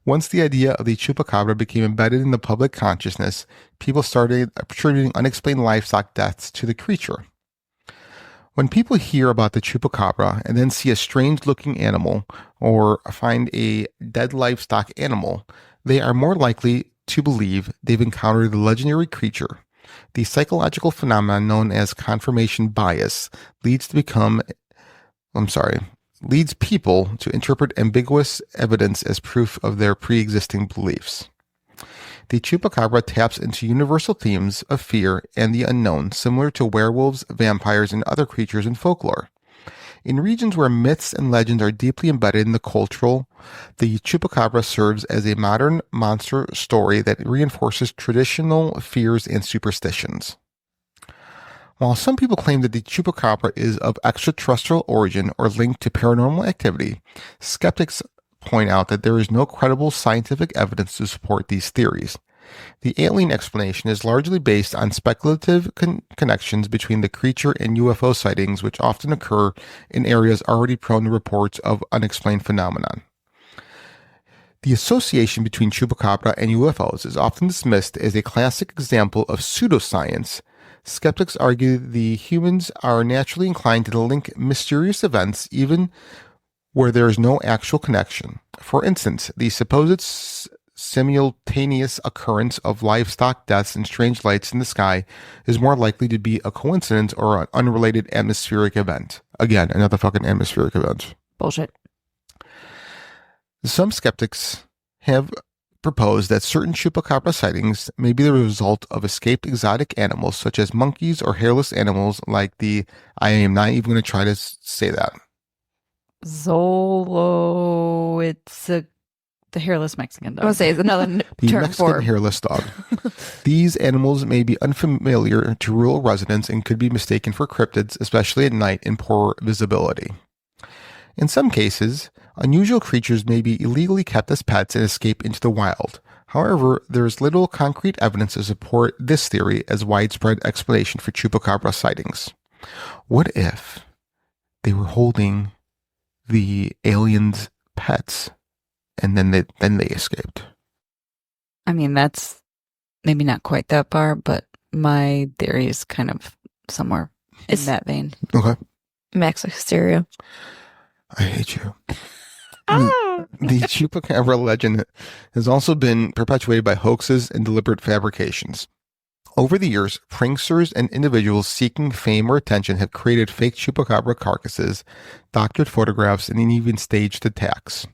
Once the idea of the chupacabra became embedded in the public consciousness, people started attributing unexplained livestock deaths to the creature. When people hear about the chupacabra and then see a strange-looking animal or find a dead livestock animal, they are more likely to believe they've encountered the legendary creature. The psychological phenomenon known as confirmation bias leads people to interpret ambiguous evidence as proof of their pre-existing beliefs. The chupacabra taps into universal themes of fear and the unknown, similar to werewolves, vampires, and other creatures in folklore. In regions where myths and legends are deeply embedded in the cultural, the chupacabra serves as a modern monster story that reinforces traditional fears and superstitions. While some people claim that the chupacabra is of extraterrestrial origin or linked to paranormal activity, skeptics point out that there is no credible scientific evidence to support these theories. The alien explanation is largely based on speculative connections between the creature and UFO sightings, which often occur in areas already prone to reports of unexplained phenomenon. The association between chupacabra and UFOs is often dismissed as a classic example of pseudoscience. Skeptics argue the humans are naturally inclined to link mysterious events even where there is no actual connection. For instance, the supposed simultaneous occurrence of livestock deaths and strange lights in the sky is more likely to be a coincidence or an unrelated atmospheric event. Again, another fucking atmospheric event. Bullshit. Some skeptics have proposed that certain chupacabra sightings may be the result of escaped exotic animals such as monkeys or hairless animals like the, I am not even going to try to say that. Zolo. It's the hairless Mexican dog. I would say it's another The term Mexican for hairless dog. These animals may be unfamiliar to rural residents and could be mistaken for cryptids, especially at night in poor visibility. In some cases, unusual creatures may be illegally kept as pets and escape into the wild. However, there is little concrete evidence to support this theory as widespread explanation for chupacabra sightings. What if they were holding the aliens' pets and then they escaped? I mean, that's maybe not quite that far, but my theory is kind of somewhere in that vein. Okay. max hysteria. I hate you. The Chupacabra legend has also been perpetuated by hoaxes and deliberate fabrications. Over the years, pranksters and individuals seeking fame or attention have created fake Chupacabra carcasses, doctored photographs, and even staged attacks.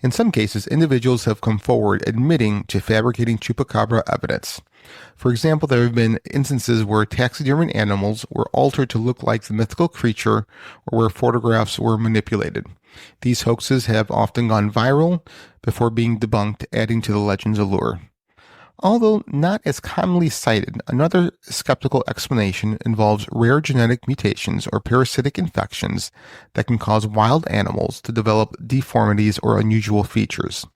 In some cases, individuals have come forward admitting to fabricating Chupacabra evidence. For example, there have been instances where taxidermied animals were altered to look like the mythical creature or where photographs were manipulated. These hoaxes have often gone viral before being debunked, adding to the legend's allure. Although not as commonly cited, another skeptical explanation involves rare genetic mutations or parasitic infections that can cause wild animals to develop deformities or unusual features.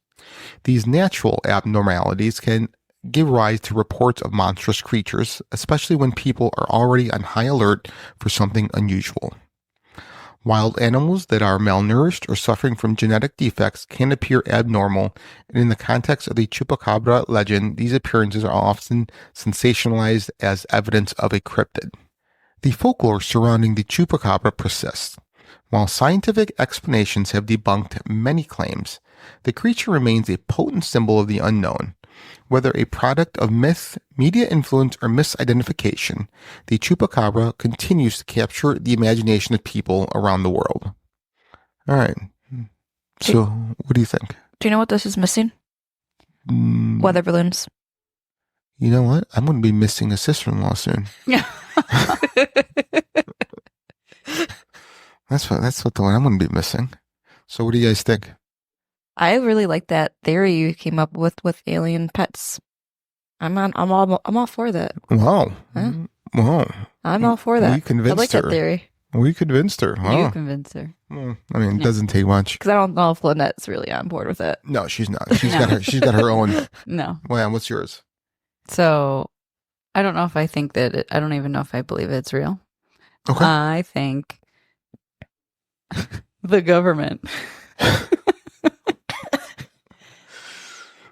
These natural abnormalities can give rise to reports of monstrous creatures, especially when people are already on high alert for something unusual. Wild animals that are malnourished or suffering from genetic defects can appear abnormal, and in the context of the Chupacabra legend, these appearances are often sensationalized as evidence of a cryptid. The folklore surrounding the Chupacabra persists. While scientific explanations have debunked many claims, the creature remains a potent symbol of the unknown. Whether a product of myth, media influence, or misidentification, the Chupacabra continues to capture the imagination of people around the world. All right. So, what do you think? Do you know what this is missing? Weather balloons. You know what? I'm going to be missing a sister-in-law soon. Yeah. That's what the one I'm going to be missing. So, what do you guys think? I really like that theory you came up with alien pets. I'm all for that. Wow. Huh? Wow. I'm all for that. We convinced I like her. that theory. We convinced her. Wow. You convinced her. Well, I mean, it doesn't take much. Because I don't know if Lynette's really on board with it. No, she's not. She's got her own. No. Well, what's yours? So, I don't know if I think that I don't even know if I believe it's real. Okay. I think the government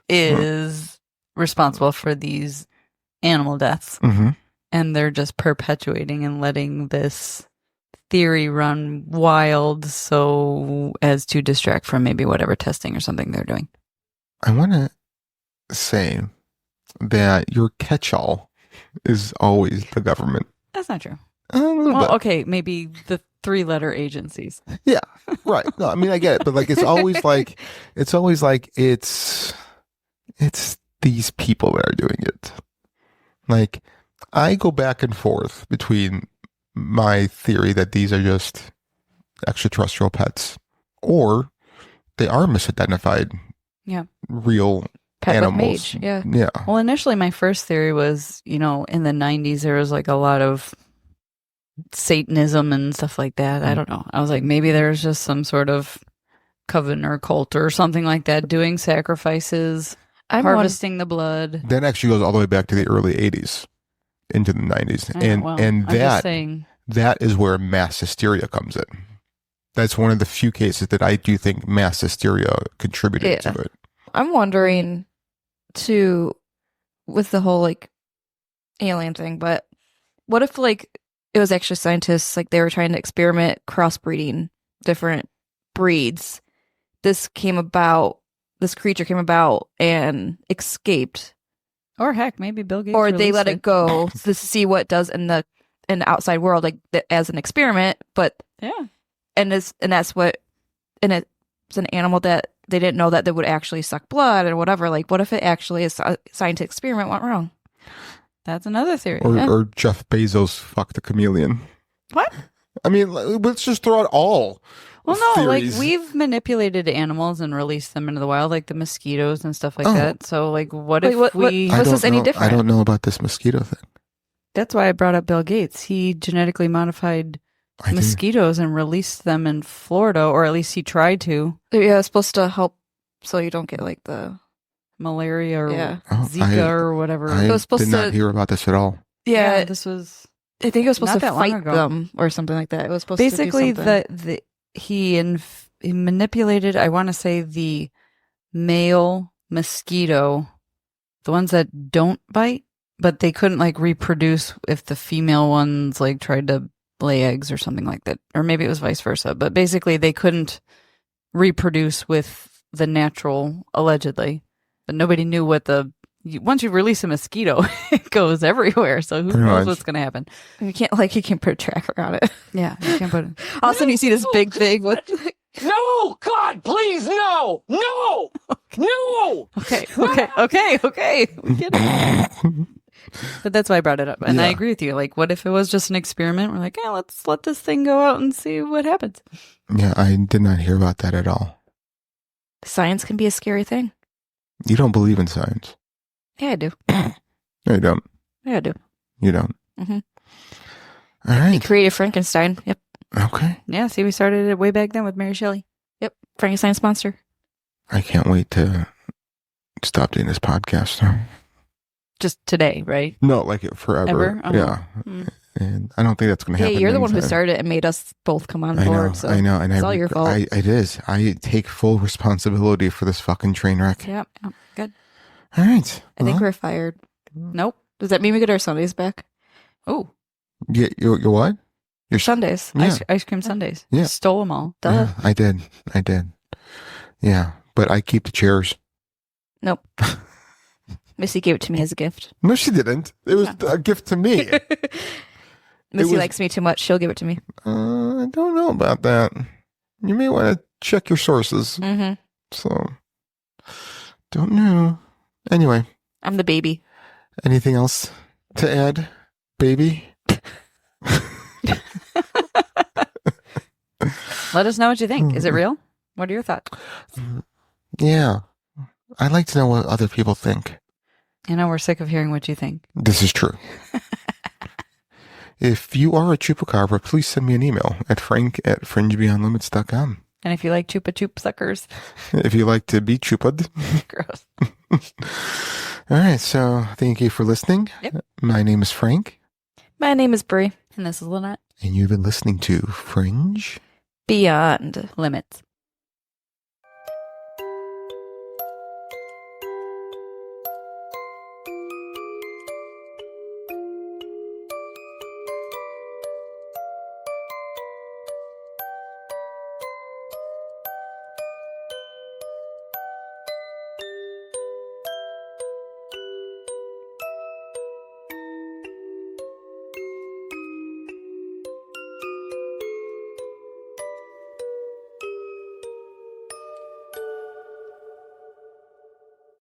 is responsible for these animal deaths. Mm-hmm. And they're just perpetuating and letting this theory run wild so as to distract from maybe whatever testing or something they're doing. I want to say that your catch-all is always the government. That's not true. A little Well, bit. okay, maybe the 3-letter agencies. Yeah, right. No, I mean, I get it, but like, it's always like it's these people that are doing it. Like, I go back and forth between my theory that these are just extraterrestrial pets, or they are misidentified. Yeah. Real Pet animals. with mage. Yeah. Yeah. Well, initially, my first theory was, in the 90s, there was like a lot of Satanism and stuff like that. I don't know. I was like, maybe there's just some sort of coven or cult or something like that doing sacrifices, harvesting the blood. That actually goes all the way back to the early 80s into the 90s. And I'm just saying. that is where mass hysteria comes in. That's one of the few cases that I do think mass hysteria contributed to it. I'm wondering too, with the whole like alien thing, but what if like it was actually scientists, like they were trying to experiment crossbreeding different breeds. This creature came about and escaped. Or heck, maybe Bill Gates. Or they let it go to see what it does in the outside world, like as an experiment. But yeah, and it's an animal that they didn't know that they would actually suck blood or whatever. Like, what if it actually is a scientific experiment went wrong? That's another theory. Or Jeff Bezos fucked a chameleon. What? I mean, let's just throw out all. Well, no, theories. like we've manipulated animals and released them into the wild, like the mosquitoes and stuff like that. So, like, what if we? How is this any different? I don't know about this mosquito thing. That's why I brought up Bill Gates. He genetically modified mosquitoes and released them in Florida, or at least he tried to. Yeah, it's supposed to help so you don't get like the malaria or Oh, Zika or whatever. I It was supposed did not hear about this at all. Yeah, this was. I think it was supposed not to that long fight ago. them or something like that. It was supposed basically to do something. he manipulated, I want to say, the male mosquito, the ones that don't bite, but they couldn't like reproduce if the female ones like tried to lay eggs or something like that, or maybe it was vice versa. But basically, they couldn't reproduce with the natural, allegedly. But nobody knew what once you release a mosquito, it goes everywhere. So who knows what's going to happen? You can't put a tracker on it. Yeah, you can't put it. All of a sudden, you see this big thing with. No, God, please, no, no, no. Okay. We get it. But that's why I brought it up. And I agree with you. Like, what if it was just an experiment? We're like, let's let this thing go out and see what happens. Yeah, I did not hear about that at all. Science can be a scary thing. You don't believe in science? Yeah, I do. No, you don't. Yeah, I do. You don't? Mm-hmm. All right. He created Frankenstein. Yep. Okay. Yeah, see, we started it way back then with Mary Shelley. Yep. Frankenstein's monster. I can't wait to stop doing this podcast now. just today, right? No, like it forever. Ever? Uh-huh. Yeah. Mm. And I don't think that's going to Hey, happen. you're the one who anytime. started it and made us both come on I board. know, So I know, and it's all your fault. It is. I take full responsibility for this fucking train wreck. Yeah. Good. All right. I think well, we're fired. Nope. Does that mean we get our Sundays back? Oh, you what? Your Sundays. Yeah. ice cream sundaes. Yeah. Stole them all. Duh. Yeah, I did. Yeah, but I keep the chairs. Nope. Missy gave it to me as a gift. No, she didn't. It was a gift to me. Missy was- likes me too much. She'll give it to me. I don't know about that. You may want to check your sources. Mm-hmm. So, don't know. Anyway, I'm the baby. anything else to add, baby? Let us know what you think. Is it real? What are your thoughts? Yeah. I'd like to know what other people think. I know we're sick of hearing what you think. This is true. If you are a Chupacabra, please send me an email at frank@fringebeyondlimits.com. And if you like chupa chup suckers, If you like to be chupad. gross. All right, so thank you for listening. Yep. My name is Frank, My name is Brie. And this is Lynette. and you've been listening to Fringe Beyond. Limits.